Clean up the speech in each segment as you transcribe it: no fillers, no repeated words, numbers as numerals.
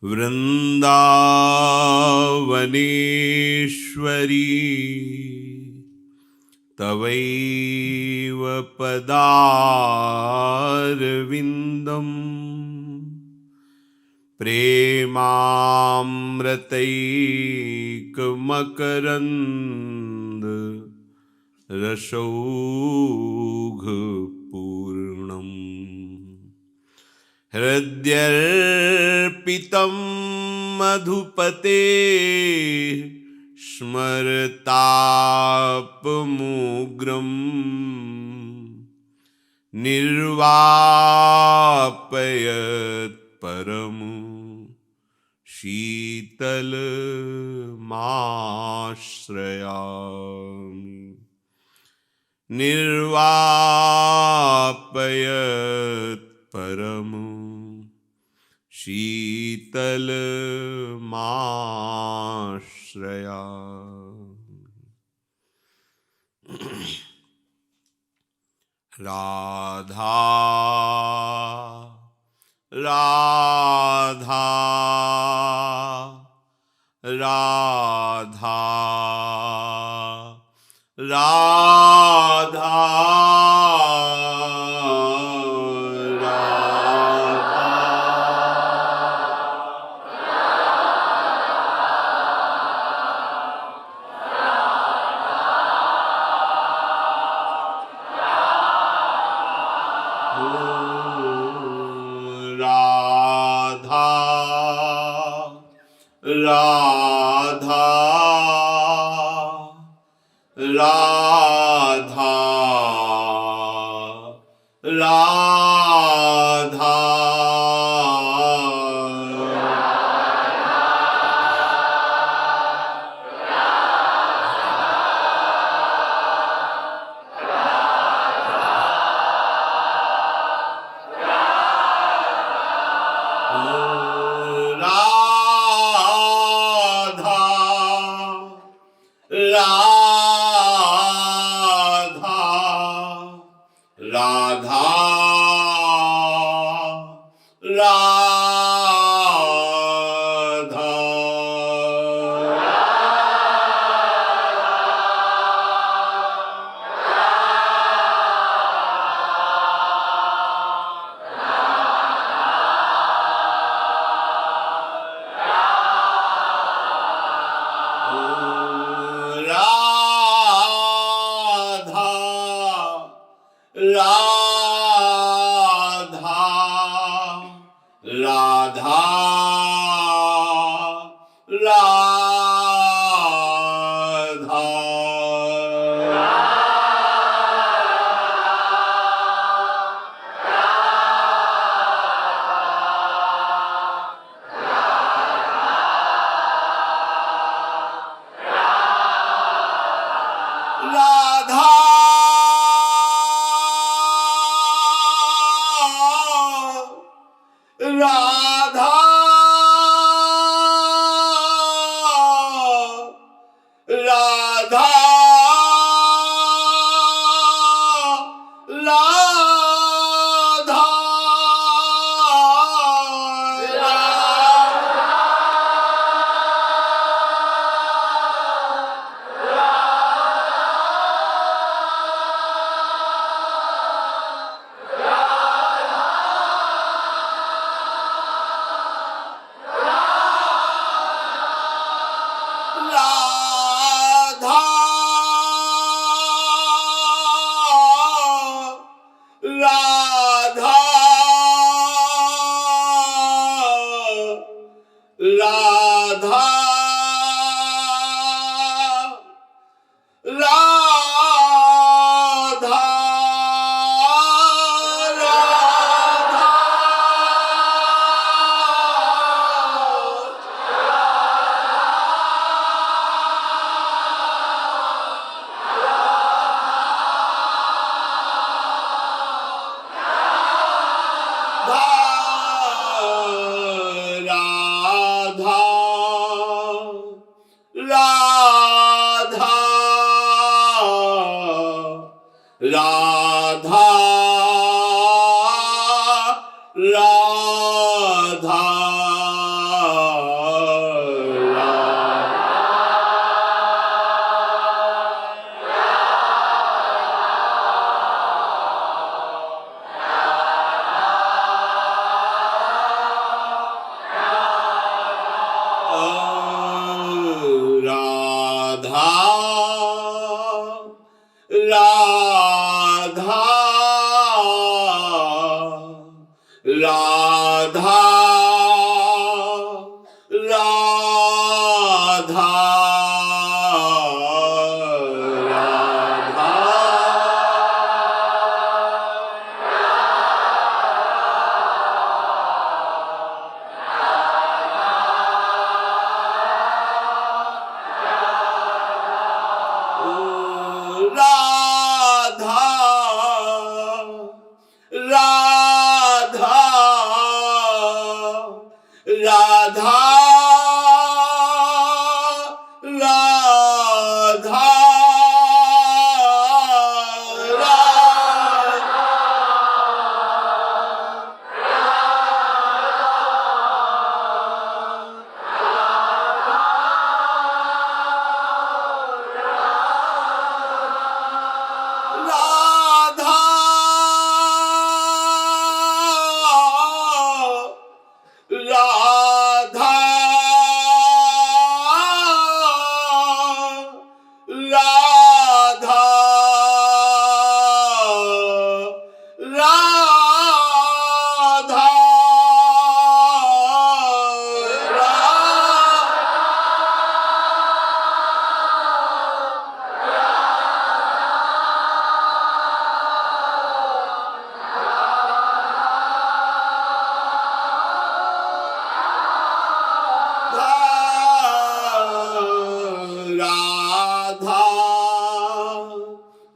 वृन्दावनेश्वरी तवैव पदारविन्दम् प्रेमामृतैकमकरन्द रसौघपूर्णम् हृद्यर्पितं मधुपते स्मरतापमुग्रं निर्वापयत् परमु शीतलमाश्रयामि निर्वापयत् परमु शीतलमाश्रयामि। राधा राधा राधा राधा राधा राधा राधा राधा राधा राधा राधा राधा राधा राधा राधा राधा राधा राधा राधा राधा राधा राधा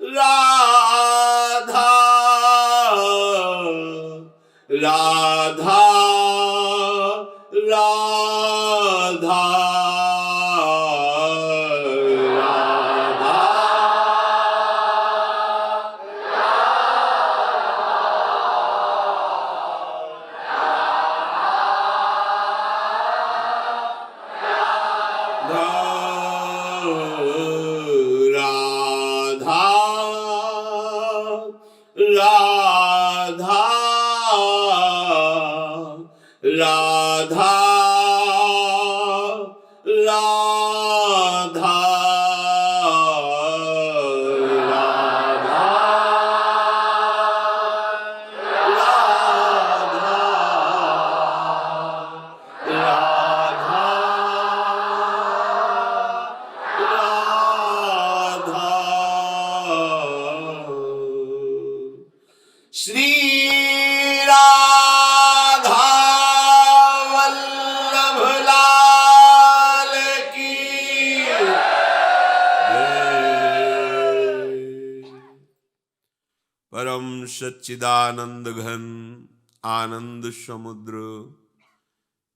राधा राधा राधा राधा राधा राधा राधा राधा राधा राधा श्री राधा वल्लभ लाल की जय। परम सच्चिदानंद घन आनंद समुद्र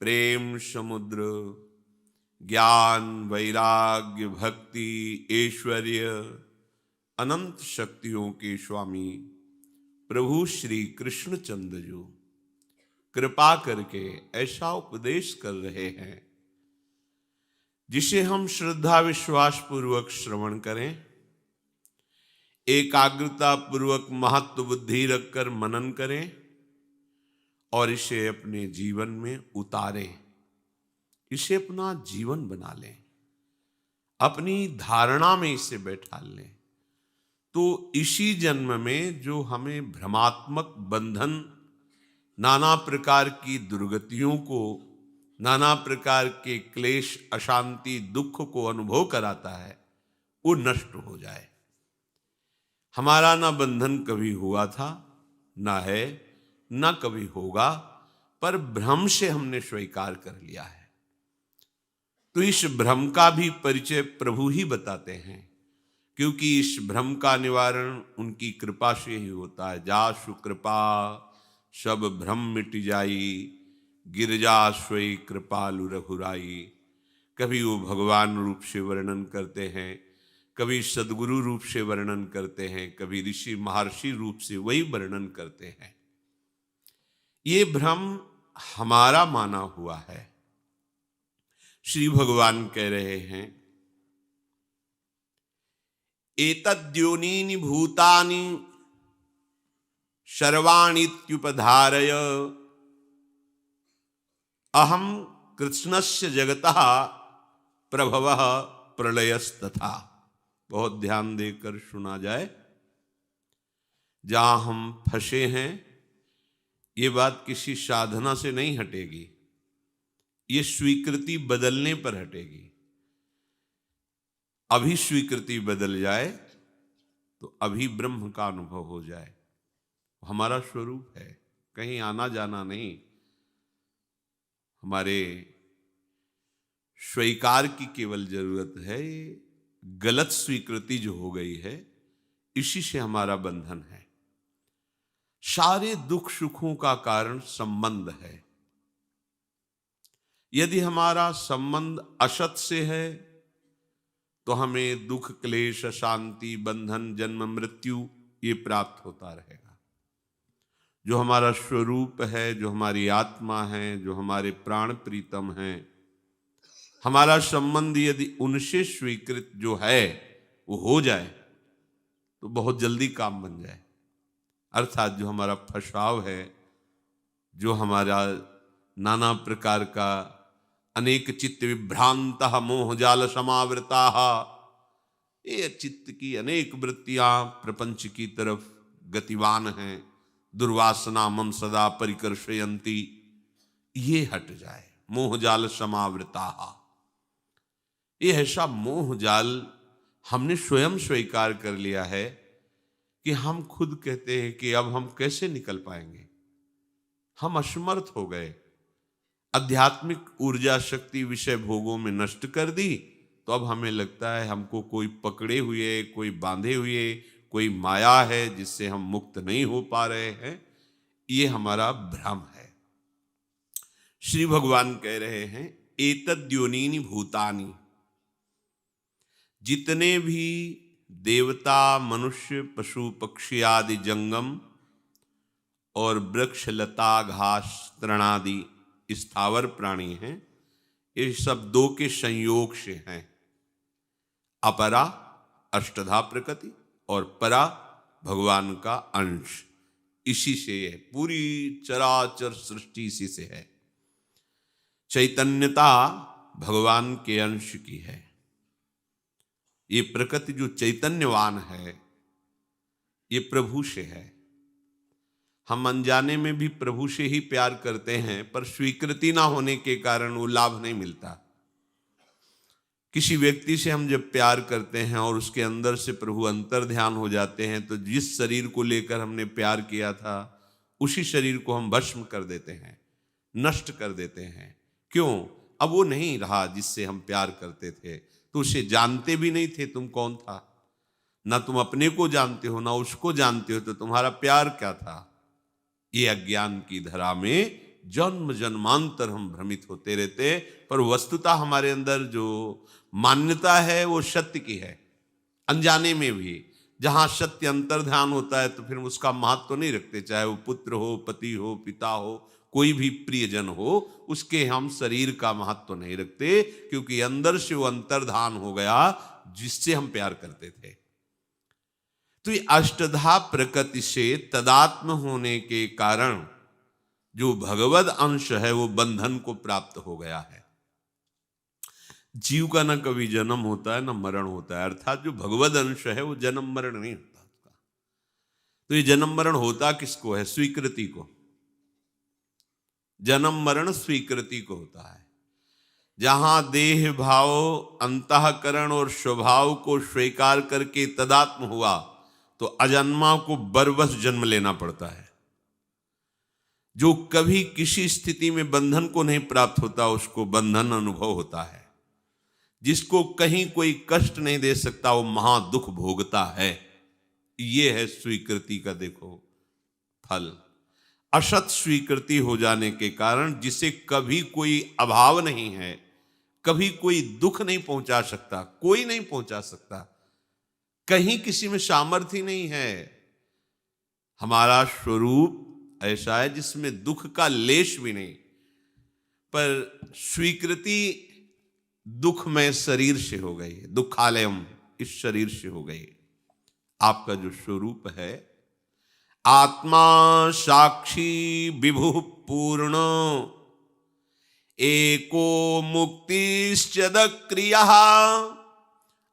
प्रेम समुद्र ज्ञान वैराग्य भक्ति ऐश्वर्य अनंत शक्तियों के स्वामी प्रभु श्री कृष्णचंद्र जो कृपा करके ऐसा उपदेश कर रहे हैं जिसे हम श्रद्धा विश्वास पूर्वक श्रवण करें, एकाग्रता पूर्वक महत्व बुद्धि रखकर मनन करें और इसे अपने जीवन में उतारें, इसे अपना जीवन बना लें, अपनी धारणा में इसे बैठा लें। तो इसी जन्म में जो हमें भ्रमात्मक बंधन, नाना प्रकार की दुर्गतियों को, नाना प्रकार के क्लेश, अशांति, दुख को अनुभव कराता है, वो नष्ट हो जाए। हमारा ना बंधन कभी हुआ था, ना है, ना कभी होगा, पर भ्रम से हमने स्वीकार कर लिया है। तो इस भ्रम का भी परिचय प्रभु ही बताते हैं, क्योंकि इस भ्रम का निवारण उनकी कृपा से ही होता है। जासु कृपा सब भ्रम मिट जाई, गिरजा सोई कृपालु रघुराई। कभी वो भगवान रूप से वर्णन करते हैं, कभी सदगुरु रूप से वर्णन करते हैं, कभी ऋषि महर्षि रूप से वही वर्णन करते हैं। ये भ्रम हमारा माना हुआ है। श्री भगवान कह रहे हैं, एतद्योनीनि भूतानि सर्वाणीत्युपधारय अहम कृष्णस्य जगतः प्रभवः प्रलयस्तथा। बहुत ध्यान देकर सुना जाए। जहां हम फंसे हैं, ये बात किसी साधना से नहीं हटेगी, ये स्वीकृति बदलने पर हटेगी। अभी स्वीकृति बदल जाए तो अभी ब्रह्म का अनुभव हो जाए। हमारा स्वरूप है, कहीं आना जाना नहीं। हमारे स्वीकार की केवल जरूरत है। गलत स्वीकृति जो हो गई है, इसी से हमारा बंधन है। सारे दुख सुखों का कारण संबंध है। यदि हमारा संबंध असत से है तो हमें दुख, क्लेश, अशांति, बंधन, जन्म, मृत्यु ये प्राप्त होता रहेगा। जो हमारा स्वरूप है, जो हमारी आत्मा है, जो हमारे प्राण प्रीतम हैं, हमारा संबंध यदि उनसे स्वीकृत जो है वो हो जाए तो बहुत जल्दी काम बन जाए। अर्थात जो हमारा फसाव है, जो हमारा नाना प्रकार का अनेक चित्त विभ्रांत मोह जाल समावृता, ये चित्त की अनेक वृत्तियां प्रपंच की तरफ गतिवान हैं, दुर्वासना मम सदा परिकर्षयन्ति, ये हट जाए। मोह जाल समावृता, ये ऐसा मोह जाल हमने स्वयं स्वीकार कर लिया है कि हम खुद कहते हैं कि अब हम कैसे निकल पाएंगे। हम असमर्थ हो गए। आध्यात्मिक ऊर्जा शक्ति विषय भोगों में नष्ट कर दी तो अब हमें लगता है हमको कोई पकड़े हुए, कोई बांधे हुए, कोई माया है जिससे हम मुक्त नहीं हो पा रहे हैं। ये हमारा भ्रम है। श्री भगवान कह रहे हैं एतद्योनीनि भूतानि, जितने भी देवता, मनुष्य, पशु, पक्षी आदि जंगम और वृक्ष, लता, घास, तृणादि स्थावर प्राणी हैं, ये सब दो के संयोग से हैं। अपरा अष्टधा प्रकृति और परा भगवान का अंश, इसी से है पूरी चराचर सृष्टि, इसी से है। चैतन्यता भगवान के अंश की है। ये प्रकृति जो चैतन्यवान है ये प्रभु से है। हम अनजाने में भी प्रभु से ही प्यार करते हैं, पर स्वीकृति ना होने के कारण वो लाभ नहीं मिलता। किसी व्यक्ति से हम जब प्यार करते हैं और उसके अंदर से प्रभु अंतर ध्यान हो जाते हैं तो जिस शरीर को लेकर हमने प्यार किया था उसी शरीर को हम भस्म कर देते हैं, नष्ट कर देते हैं। क्यों? अब वो नहीं रहा जिससे हम प्यार करते थे। तो उसे जानते भी नहीं थे तुम कौन था, ना तुम अपने को जानते हो ना उसको जानते हो, तो तुम्हारा प्यार क्या था? ये अज्ञान की धरा में जन्म जन्मांतर हम भ्रमित होते रहते, पर वस्तुतः हमारे अंदर जो मान्यता है वो सत्य की है। अनजाने में भी जहां सत्य अंतर्ध्यान होता है तो फिर उसका महत्व नहीं रखते, चाहे वो पुत्र हो, पति हो, पिता हो, कोई भी प्रियजन हो, उसके हम शरीर का महत्व नहीं रखते, क्योंकि अंदर से वो अंतर्धान हो गया जिससे हम प्यार करते थे। तो ये अष्टधा प्रकृति से तदात्म होने के कारण जो भगवद अंश है वो बंधन को प्राप्त हो गया है। जीव का न कभी जन्म होता है न मरण होता है, अर्थात जो भगवद अंश है वो जन्म मरण नहीं होता उसका। तो ये जन्म मरण होता किसको है? स्वीकृति को। जन्म मरण स्वीकृति को होता है। जहां देह भाव, अंतःकरण और स्वभाव को स्वीकार करके तदात्म हुआ तो अजन्मा को बरबस जन्म लेना पड़ता है। जो कभी किसी स्थिति में बंधन को नहीं प्राप्त होता उसको बंधन अनुभव होता है। जिसको कहीं कोई कष्ट नहीं दे सकता वो महा दुख भोगता है। ये है स्वीकृति का देखो फल। असत स्वीकृति हो जाने के कारण जिसे कभी कोई अभाव नहीं है, कभी कोई दुख नहीं पहुंचा सकता, कोई नहीं पहुंचा सकता, कहीं किसी में सामर्थ्य नहीं है। हमारा स्वरूप ऐसा है जिसमें दुख का लेश भी नहीं, पर स्वीकृति दुखमय शरीर से हो गई, दुखालयम इस शरीर से हो गई। आपका जो स्वरूप है आत्मा साक्षी विभु पूर्ण एको मुक्तिश्चद क्रिया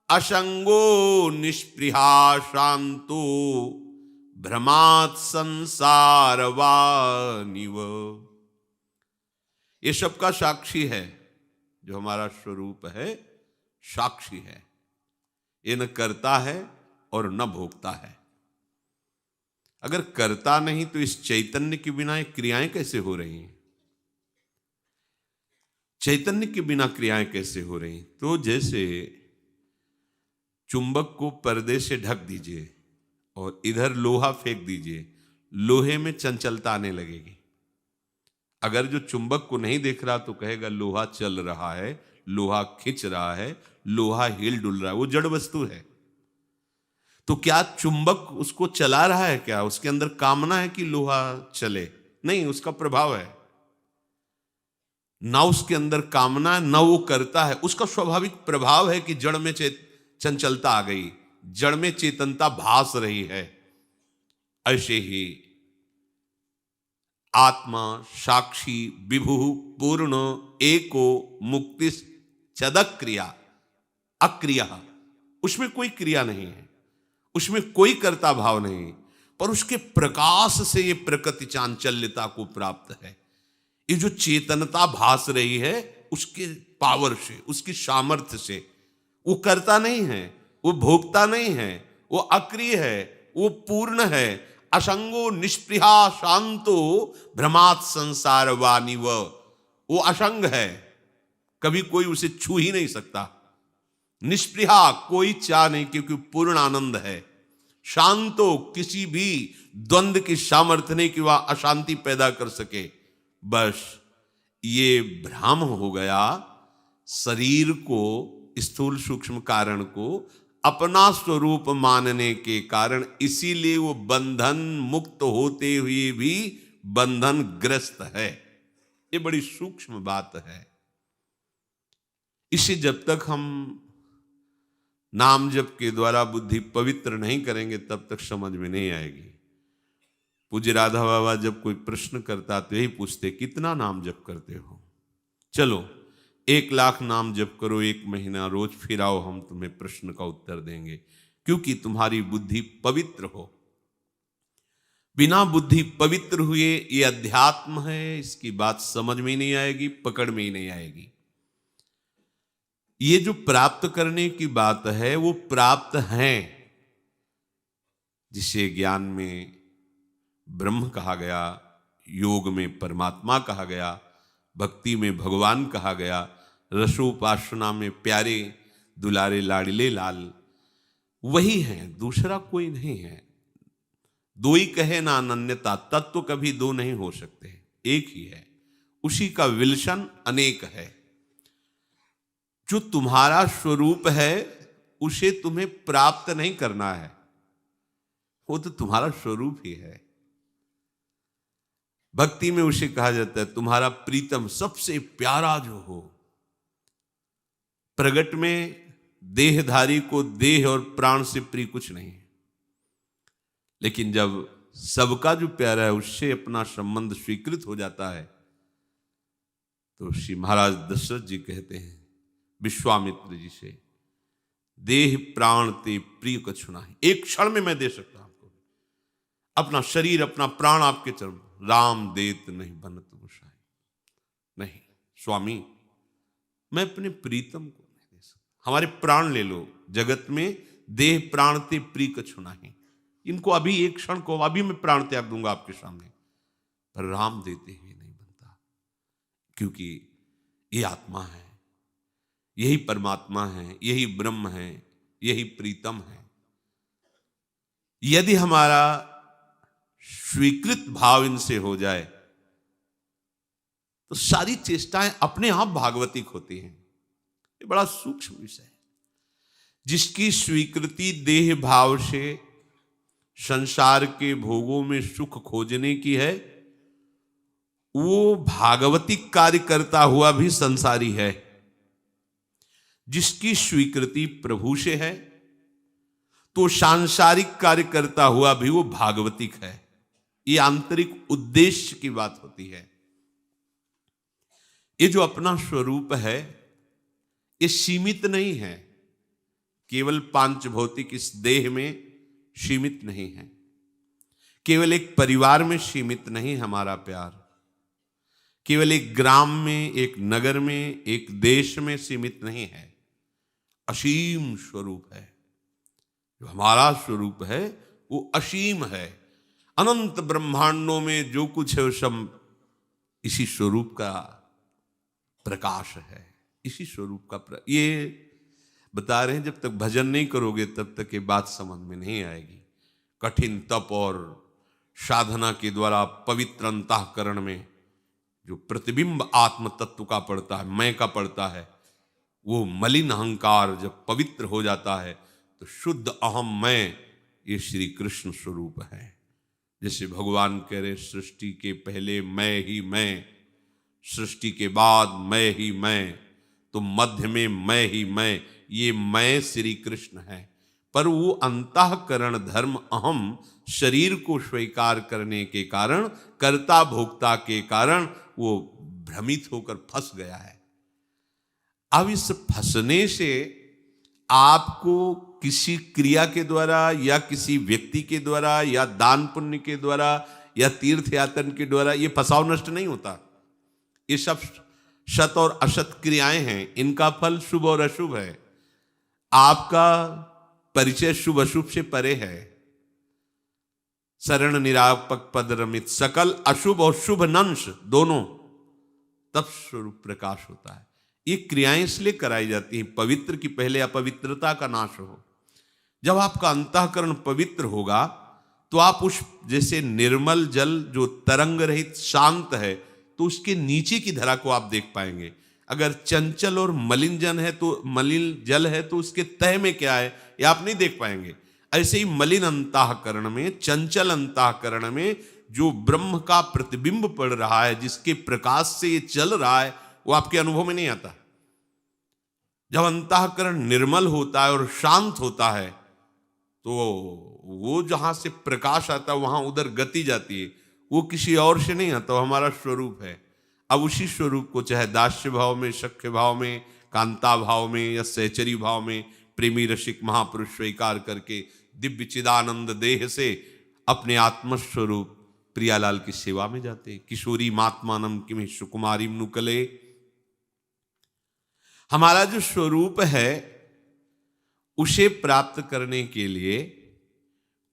असंगो निष्पृहा शांतो भ्रमात् संसारवानिव। ये सबका साक्षी है। जो हमारा स्वरूप है साक्षी है। ये न करता है और न भोगता है। अगर करता नहीं तो इस चैतन्य के बिना ये क्रियाएं कैसे हो रही हैं? चैतन्य के बिना क्रियाएं कैसे हो रही? तो जैसे चुंबक को पर्दे से ढक दीजिए और इधर लोहा फेंक दीजिए, लोहे में चंचलता आने लगेगी। अगर जो चुंबक को नहीं देख रहा तो कहेगा लोहा चल रहा है, लोहा खिंच रहा है, लोहा हिल डुल रहा है, वो जड़ वस्तु है। तो क्या चुंबक उसको चला रहा है? क्या उसके अंदर कामना है कि लोहा चले? नहीं, उसका प्रभाव है ना, उसके अंदर कामना न वो करता है, उसका स्वाभाविक प्रभाव है कि जड़ में चंचलता आ गई, जड़ में चेतनता भास रही है। ऐसे ही आत्मा साक्षी विभु पूर्ण एको मुक्ति चदक क्रिया अक्रिया, उसमें कोई क्रिया नहीं है, उसमें कोई कर्ता भाव नहीं, पर उसके प्रकाश से ये प्रकृति चांचल्यता को प्राप्त है। ये जो चेतनता भास रही है उसके पावर से, उसकी सामर्थ्य से, वो करता नहीं है, वो भोगता नहीं है, वो अक्रिय है, वो पूर्ण है, असंगो निष्प्रिया शांतो भ्रमात् संसार वानिव, वो असंग है, कभी कोई उसे छू ही नहीं सकता। निष्प्रिया, कोई चाह नहीं, क्योंकि पूर्ण आनंद है। शांतो, किसी भी द्वंद्व की सामर्थ्य नहीं कि वह अशांति पैदा कर सके। बस ये भ्रम हो गया, शरीर को, स्थूल सूक्ष्म कारण को अपना स्वरूप मानने के कारण, इसीलिए वो बंधन मुक्त होते हुए भी बंधन ग्रस्त है। ये बड़ी सूक्ष्म बात है। इसे जब तक हम नाम जप के द्वारा बुद्धि पवित्र नहीं करेंगे तब तक समझ में नहीं आएगी। पूज्य राधा बाबा जब कोई प्रश्न करता तो यही पूछते, कितना नाम जप करते हो? चलो 1,00,000 नाम जप करो 1 महीना, रोज फिर आओ, हम तुम्हें प्रश्न का उत्तर देंगे, क्योंकि तुम्हारी बुद्धि पवित्र हो। बिना बुद्धि पवित्र हुए ये अध्यात्म है, इसकी बात समझ में नहीं आएगी, पकड़ में ही नहीं आएगी। ये जो प्राप्त करने की बात है वो प्राप्त है, जिसे ज्ञान में ब्रह्म कहा गया, योग में परमात्मा कहा गया, भक्ति में भगवान कहा गया, रसोपासना में प्यारे दुलारे लाडले लाल, वही है, दूसरा कोई नहीं है। दो ही कहे ना अनन्यता, तत्व कभी दो नहीं हो सकते, एक ही है, उसी का विलक्षण अनेक है। जो तुम्हारा स्वरूप है उसे तुम्हें प्राप्त नहीं करना है, वो तो तुम्हारा स्वरूप ही है। भक्ति में उसे कहा जाता है तुम्हारा प्रीतम, सबसे प्यारा जो हो। प्रगट में देहधारी को देह और प्राण से प्रिय कुछ नहीं है, लेकिन जब सबका जो प्यारा है उससे अपना संबंध स्वीकृत हो जाता है तो श्री महाराज दशरथ जी कहते हैं विश्वामित्र जी से, देह प्राण ते प्रिय कछु नाही, एक क्षण में मैं दे सकता हूं आपको अपना शरीर, अपना प्राण आपके चरण, राम देत नहीं बनत गोसाई। नहीं स्वामी, मैं अपने प्रीतम को नहीं दे सकता। हमारे प्राण ले लो, जगत में देह प्राण ते प्रिय कछु नाही, इनको अभी एक क्षण को अभी मैं प्राण त्याग दूंगा आपके सामने, पर राम देते ही नहीं बनता, क्योंकि ये आत्मा है, यही परमात्मा है, यही ब्रह्म है, यही प्रीतम है। यदि हमारा स्वीकृत भाव इनसे हो जाए तो सारी चेष्टाएं अपने आप भागवतिक होती हैं। ये बड़ा सूक्ष्म विषय है। जिसकी स्वीकृति देह भाव से संसार के भोगों में सुख खोजने की है, वो भागवतिक कार्य करता हुआ भी संसारी है। जिसकी स्वीकृति प्रभु से है तो सांसारिक कार्य करता हुआ भी वो भागवतिक है। ये आंतरिक उद्देश्य की बात होती है। ये जो अपना स्वरूप है ये सीमित नहीं है, केवल पांच भौतिक इस देह में सीमित नहीं है, केवल एक परिवार में सीमित नहीं हमारा प्यार, केवल एक ग्राम में, एक नगर में, एक देश में सीमित नहीं है, असीम स्वरूप है। जो हमारा स्वरूप है वो असीम है। अनंत ब्रह्मांडों में जो कुछ है वो सब इसी स्वरूप का प्रकाश है, इसी स्वरूप का ये बता रहे हैं। जब तक भजन नहीं करोगे तब तक ये बात समझ में नहीं आएगी। कठिन तप और साधना के द्वारा पवित्र अंतःकरण में जो प्रतिबिंब आत्म तत्व का पड़ता है, मैं का पड़ता है, वो मलिन अहंकार जब पवित्र हो जाता है तो शुद्ध अहम मैं, ये श्री कृष्ण स्वरूप है। जैसे भगवान कह रहे सृष्टि के पहले मैं ही मैं, सृष्टि के बाद मैं ही मैं, तो मध्य में मैं ही मैं, ये मैं श्री कृष्ण है। पर वो अंतःकरण धर्म अहम शरीर को स्वीकार करने के कारण, कर्ता भोक्ता के कारण वो भ्रमित होकर फंस गया है। अब इस फंसने से आपको किसी क्रिया के द्वारा या किसी व्यक्ति के द्वारा या दान पुण्य के द्वारा या तीर्थ यात्रा के द्वारा ये फंसाव नष्ट नहीं होता। ये सब सत और असत क्रियाएं हैं, इनका फल शुभ और अशुभ है। आपका परिचय शुभ अशुभ से परे है। शरण निरापक पद रमित, सकल अशुभ और शुभ नंश दोनों, तब स्वरूप प्रकाश होता है। ये क्रियाएं इसलिए कराई जाती हैं पवित्र की पहले अपवित्रता का नाश हो। जब आपका अंतःकरण पवित्र होगा तो आप उस जैसे निर्मल जल जो तरंग रहित शांत है, तो उसके नीचे की धरा को आप देख पाएंगे। अगर चंचल और मलिन जल है तो उसके तह में क्या है ये आप नहीं देख पाएंगे। ऐसे ही मलिन अंतःकरण में, चंचल अंतःकरण में जो ब्रह्म का प्रतिबिंब पड़ रहा है, जिसके प्रकाश से ये चल रहा है, वो आपके अनुभव में नहीं आता। जब अंतःकरण निर्मल होता है और शांत होता है तो वो जहां से प्रकाश आता है वहां उधर गति जाती है। वो किसी और से नहीं आता, वो हमारा स्वरूप है। अब उसी स्वरूप को चाहे दास्य भाव में, सख्य भाव में, कांता भाव में या सहचरी भाव में प्रेमी रसिक महापुरुष स्वीकार करके दिव्य चिदानंद देह से अपने आत्मस्वरूप प्रियालाल की सेवा में जाते। किशोरी मात्मानम किम सुकुमारी नुकले। हमारा जो स्वरूप है उसे प्राप्त करने के लिए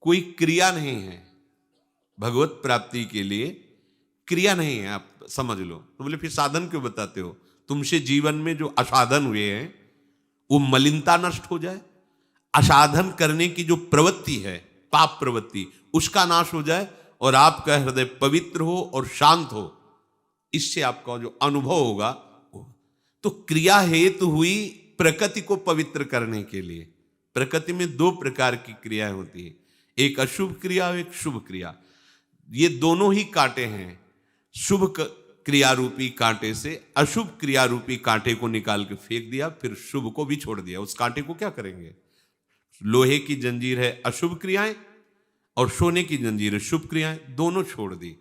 कोई क्रिया नहीं है। भगवत प्राप्ति के लिए क्रिया नहीं है, आप समझ लो। तो बोले फिर साधन क्यों बताते हो? तुमसे जीवन में जो असाधन हुए हैं वो मलिनता नष्ट हो जाए, असाधन करने की जो प्रवृत्ति है, पाप प्रवृत्ति, उसका नाश हो जाए और आपका हृदय पवित्र हो और शांत हो। इससे आपका जो अनुभव होगा, तो क्रिया हेतु हुई प्रकृति को पवित्र करने के लिए। प्रकृति में दो प्रकार की क्रियाएं होती है, एक अशुभ क्रिया और एक शुभ क्रिया। ये दोनों ही कांटे हैं। शुभ क्रिया रूपी कांटे से अशुभ क्रिया रूपी कांटे को निकाल के फेंक दिया, फिर शुभ को भी छोड़ दिया। उस कांटे को क्या करेंगे? लोहे की जंजीर है अशुभ क्रियाएं और सोने की जंजीर है शुभ क्रियाएं, दोनों छोड़ दी।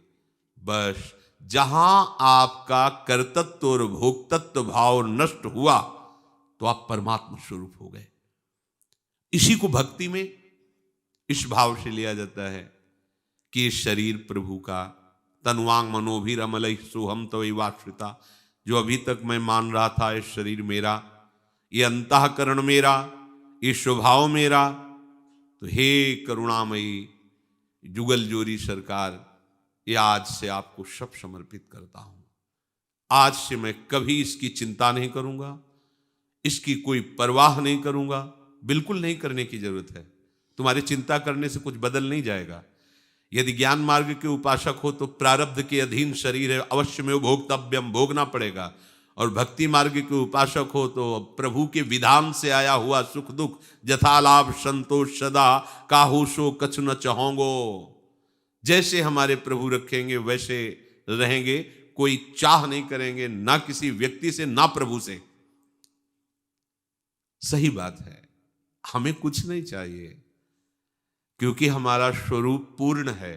बस जहां आपका कर्तृत्व और भोक्तत्व भाव नष्ट हुआ तो आप परमात्मा स्वरूप हो गए। इसी को भक्ति में इस भाव से लिया जाता है कि शरीर प्रभु का, तनुवांग मनोभिरमल सोहम तवैवाश्रिता। जो अभी तक मैं मान रहा था ये शरीर मेरा, ये अंतःकरण मेरा, ये स्वभाव मेरा, तो हे करुणामयी जुगल जोरी सरकार, ये आज से आपको सब समर्पित करता हूं। आज से मैं कभी इसकी चिंता नहीं करूंगा, इसकी कोई परवाह नहीं करूंगा। बिल्कुल नहीं करने की जरूरत है। तुम्हारी चिंता करने से कुछ बदल नहीं जाएगा। यदि ज्ञान मार्ग के उपासक हो तो प्रारब्ध के अधीन शरीर है, अवश्य में भोक्तव्यम, भोगना पड़ेगा। और भक्ति मार्ग के उपासक हो तो प्रभु के विधान से आया हुआ सुख दुख जथा लाभ संतोष सदा काहू सो कछ न चाहोगो। जैसे हमारे प्रभु रखेंगे वैसे रहेंगे, कोई चाह नहीं करेंगे, ना किसी व्यक्ति से ना प्रभु से। सही बात है, हमें कुछ नहीं चाहिए क्योंकि हमारा स्वरूप पूर्ण है।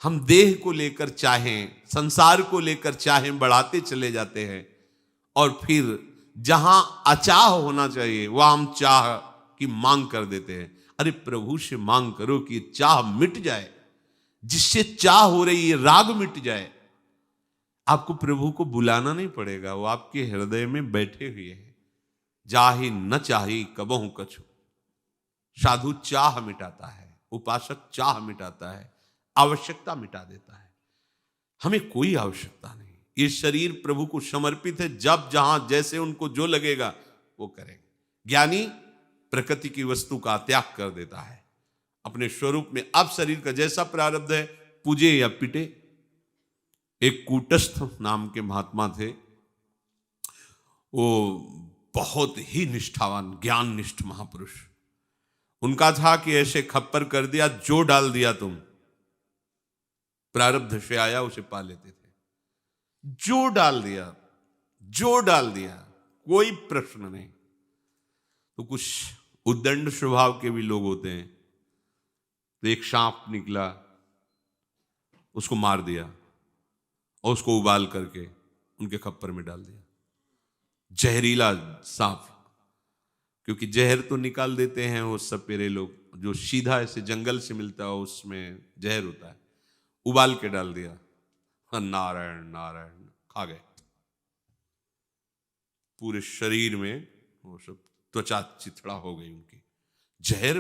हम देह को लेकर चाहें, संसार को लेकर चाहें, बढ़ाते चले जाते हैं और फिर जहां अचाह होना चाहिए वहां हम चाह की मांग कर देते हैं। अरे प्रभु से मांग करो कि चाह मिट जाए, जिससे चाह हो रही है राग मिट जाए। आपको प्रभु को बुलाना नहीं पड़ेगा, वो आपके हृदय में बैठे हुए हैं। जाहि न चाही कबहु कछु। साधु चाह मिटाता है, उपासक चाह मिटाता है, आवश्यकता मिटा देता है। हमें कोई आवश्यकता नहीं। ये शरीर प्रभु को समर्पित है, जब जहां जैसे उनको जो लगेगा वो करेंगे। ज्ञानी प्रकृति की वस्तु का त्याग कर देता है अपने स्वरूप में। अब शरीर का जैसा प्रारब्ध है, पूजे या पिटे, एक कूटस्थ नाम के महात्मा थे, वो बहुत ही निष्ठावान ज्ञान निष्ठ महापुरुष। उनका था कि ऐसे खप्पर कर दिया, जो डाल दिया तुम, प्रारब्ध से आया उसे पा लेते थे। जो डाल दिया, जो डाल दिया, कोई प्रश्न नहीं। तो कुछ उद्दंड स्वभाव के भी लोग होते हैं। तो एक सांप निकला, उसको मार दिया और उसको उबाल करके उनके खप्पर में डाल दिया। जहरीला सांप, क्योंकि जहर तो निकाल देते हैं वो सपेरे लोग, जो सीधा ऐसे जंगल से मिलता है उसमें जहर होता है, उबाल के डाल दिया। नारायण नारायण, खा गए। पूरे शरीर में वो सब त्वचा चिथड़ा हो गई उनकी। जहर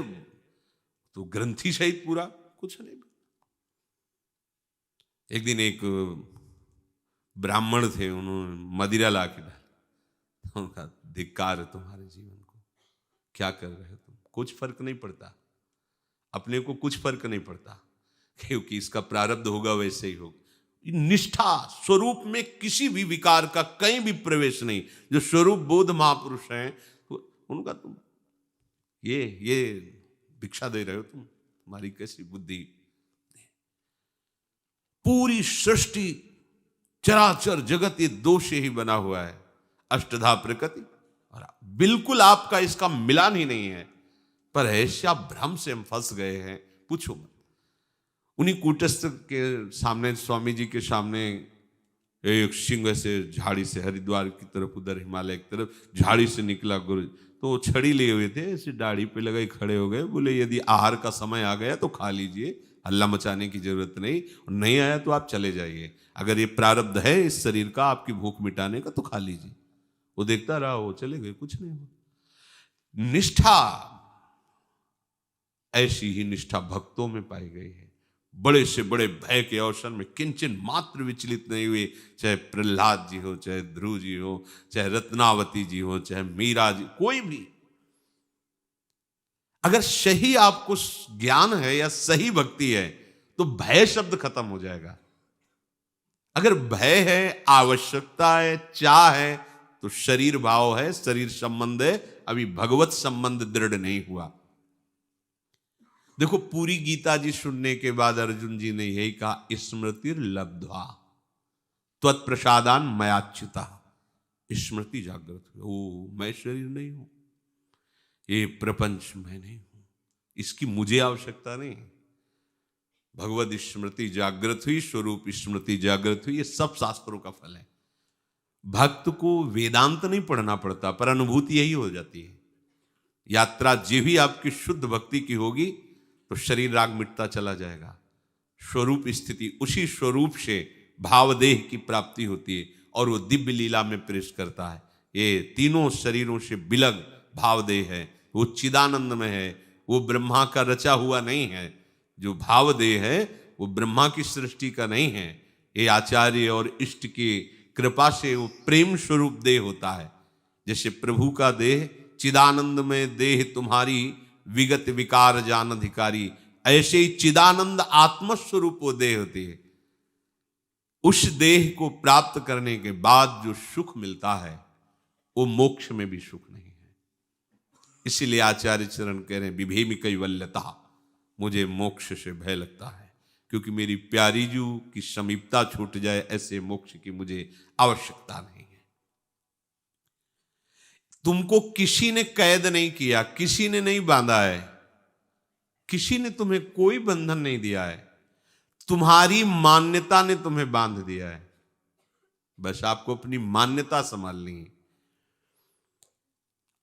तो ग्रंथि सहित पूरा, कुछ नहीं। एक दिन एक ब्राह्मण थे, उन्होंने मदिरा ला के डाला। उनका धिक्कार है तुम्हारे जीवन को, क्या कर रहे हो तुम? कुछ फर्क नहीं पड़ता, अपने को कुछ फर्क नहीं पड़ता, क्योंकि इसका प्रारब्ध होगा वैसे ही होगा। निष्ठा स्वरूप में किसी भी विकार का कहीं भी प्रवेश नहीं। जो स्वरूप बोध महापुरुष हैं, उनका तुम ये भिक्षा दे रहे हो तुम, तुम्हारी कैसी बुद्धि। पूरी सृष्टि चराचर जगत ये दो से ही बना हुआ है, अष्टधा प्रकृति, और बिल्कुल आपका इसका मिलान ही नहीं है। पर ऐसा भ्रम से हम फंस गए हैं, पूछो मत। उन्हीं कूटस्थ के सामने, स्वामी जी के सामने, एक सिंह से झाड़ी से हरिद्वार की तरफ, उधर हिमालय की तरफ झाड़ी से निकला गुरु। तो वो छड़ी लिए हुए थे, ऐसे दाढ़ी पे लगाई खड़े हो गए, बोले यदि आहार का समय आ गया तो खा लीजिए, हल्ला मचाने की जरूरत नहीं, और नहीं आया तो आप चले जाइए। अगर ये प्रारब्ध है इस शरीर का आपकी भूख मिटाने का तो खा लीजिए। वो देखता रहा, वो चले गए, कुछ नहीं हुआ। निष्ठा, ऐसी ही निष्ठा भक्तों में पाई गई है। बड़े से बड़े भय के अवसर में किंचन मात्र विचलित नहीं हुए, चाहे प्रहलाद जी हो, चाहे ध्रुव जी हो, चाहे रत्नावती जी हो, चाहे मीरा जी, कोई भी। अगर सही आपको ज्ञान है या सही भक्ति है तो भय शब्द खत्म हो जाएगा। अगर भय है, आवश्यकता है, चाह है, तो शरीर भाव है, शरीर संबंध है, अभी भगवत संबंध दृढ़ नहीं हुआ। देखो, पूरी गीता जी सुनने के बाद अर्जुन जी ने यही कहा, स्मृतिर लब्ध्वा त्वत्प्रसादान मयाच्युता। स्मृति जागृत हुई, ओ मैं शरीर नहीं हूं, ये प्रपंच मैं नहीं हूं, इसकी मुझे आवश्यकता नहीं। भगवत स्मृति जागृत हुई, स्वरूप स्मृति जागृत हुई, ये सब शास्त्रों का फल है। भक्त को वेदांत नहीं पढ़ना पड़ता, पर अनुभूति यही हो जाती है। यात्रा जी भी आपकी शुद्ध भक्ति की होगी तो शरीर राग मिटता चला जाएगा। स्वरूप स्थिति, उसी स्वरूप से भावदेह की प्राप्ति होती है और वो दिव्य लीला में प्रवेश करता है। ये तीनों शरीरों से बिलग भावदेह है, वो चिदानंद में है, वो ब्रह्मा का रचा हुआ नहीं है। जो भावदेह है वो ब्रह्मा की सृष्टि का नहीं है, ये आचार्य और इष्ट की कृपा से वो प्रेम स्वरूप देह होता है। जैसे प्रभु का देह चिदानंद में देह तुम्हारी विगत विकार जान अधिकारी, ऐसे ही चिदानंद आत्मस्वरूप वो देह होती है। उस देह को प्राप्त करने के बाद जो सुख मिलता है वो मोक्ष में भी सुख नहीं है। इसीलिए आचार्य चरण कह रहे हैं, विभेमि कैवल्यता, मुझे मोक्ष से भय लगता है, क्योंकि मेरी प्यारी जू की समीपता छूट जाए, ऐसे मोक्ष की मुझे आवश्यकता नहीं है। तुमको किसी ने कैद नहीं किया, किसी ने नहीं बांधा है, किसी ने तुम्हें कोई बंधन नहीं दिया है, तुम्हारी मान्यता ने तुम्हें बांध दिया है। बस आपको अपनी मान्यता संभालनी है।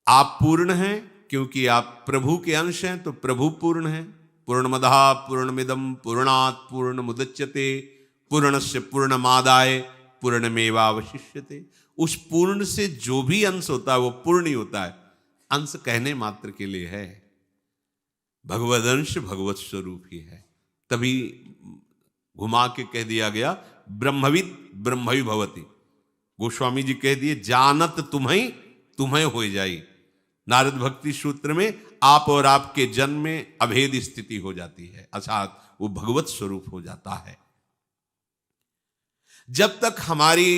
आप पूर्ण हैं क्योंकि आप प्रभु के अंश हैं, तो प्रभु पूर्ण है। पूर्णमदः पूर्णमिदं पूर्णात् पूर्णमुदच्यते पूर्णस्य पूर्णमादाय पूर्णमेवावशिष्यते। उस पूर्ण से जो भी अंश होता है वो पूर्ण ही होता है। अंश कहने मात्र के लिए है, भगवद अंश भगवत स्वरूप ही है। तभी घुमा के कह दिया गया, ब्रह्मविद ब्रह्मवि भवति। गोस्वामी जी कह दिए, जानत तुम्हें तुम्हें हो जाई। नारद भक्ति सूत्र में आप और आपके जन्म में अभेद स्थिति हो जाती है, अर्थात वो भगवत स्वरूप हो जाता है। जब तक हमारी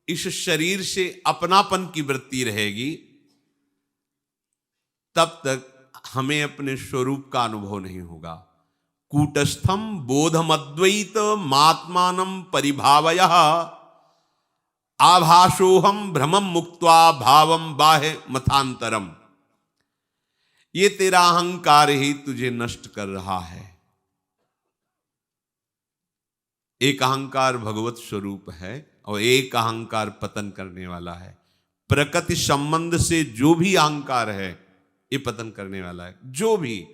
इस शरीर से अपनापन की वृत्ति रहेगी, तब तक हमें अपने स्वरूप का अनुभव नहीं होगा। कूटस्थम बोधमद्वैत मात्मानं परिभावयः आभासोहम भ्रमम मुक्त्वा भावम बाह्य मथांतरम। ये तेरा अहंकार ही तुझे नष्ट कर रहा है। एक अहंकार भगवत स्वरूप है और एक अहंकार पतन करने वाला है। प्रकृति संबंध से जो भी अहंकार है ये पतन करने वाला है। जो भी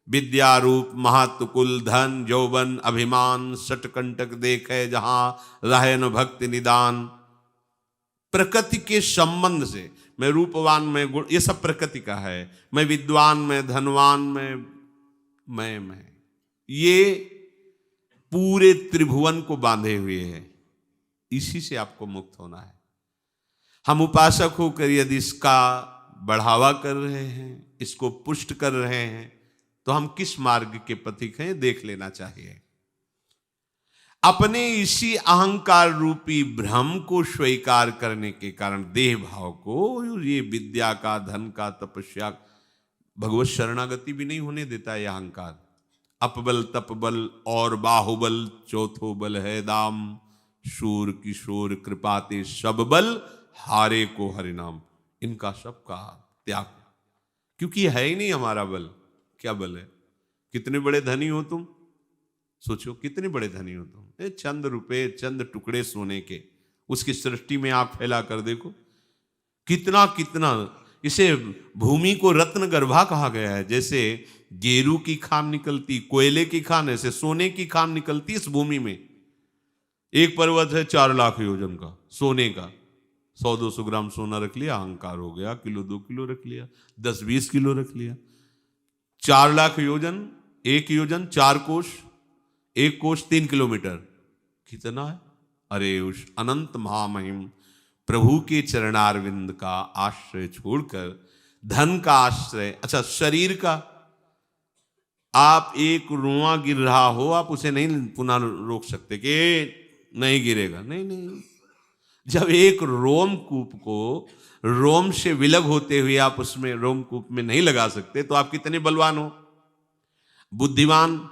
विद्या रूप महत्व कुल धन यौवन अभिमान सटकंटक देखे जहां रहे न भक्ति निदान, प्रकृति के संबंध से मैं रूपवान में गुण, ये सब प्रकृति का है। मैं विद्वान में धनवान में मैं ये पूरे त्रिभुवन को बांधे हुए है। इसी से आपको मुक्त होना है। हम उपासक होकर यदि इसका बढ़ावा कर रहे हैं, इसको पुष्ट कर रहे हैं, तो हम किस मार्ग के पथिक हैं देख लेना चाहिए। अपने इसी अहंकार रूपी भ्रम को स्वीकार करने के कारण देह भाव को, ये विद्या का धन का तपस्या भगवत शरणागति भी नहीं होने देता है अहंकार। अपबल तपबल और बाहुबल चौथो बल है दाम, शूर किशोर कृपाते सब बल हारे को हरिनाम। इनका सबका त्याग, क्योंकि है ही नहीं हमारा बल। क्या बल है? कितने बड़े धनी हो तुम, सोचो कितने बड़े धनी हो तुम। चंद रुपए चंद टुकड़े सोने के, उसकी सृष्टि में आप फैला कर देखो कितना कितना। इसे भूमि को रत्न गर्भा कहा गया है। जैसे गेरू की खान निकलती, कोयले की खान, ऐसे सोने की खान निकलती इस भूमि में। एक पर्वत है 4 लाख योजन का सोने का, 100-200 ग्राम सोना रख लिया, अहंकार हो गया। किलो 2 किलो रख लिया, 10-20 किलो रख लिया। 4 लाख योजन, 1 योजन 4 कोश, 1 कोश 3 किलोमीटर, कितना है? अरे उस अनंत महामहिम प्रभु के चरणारविंद का आश्रय छोड़कर धन का आश्रय, अच्छा शरीर का, आप एक रोआ गिर रहा हो, आप उसे नहीं पुनः रोक सकते कि नहीं गिरेगा। नहीं नहीं, जब एक रोमकूप को रोम से विलग होते हुए आप उसमें रोमकूप में नहीं लगा सकते, तो आप कितने बलवान हो, बुद्धिमान।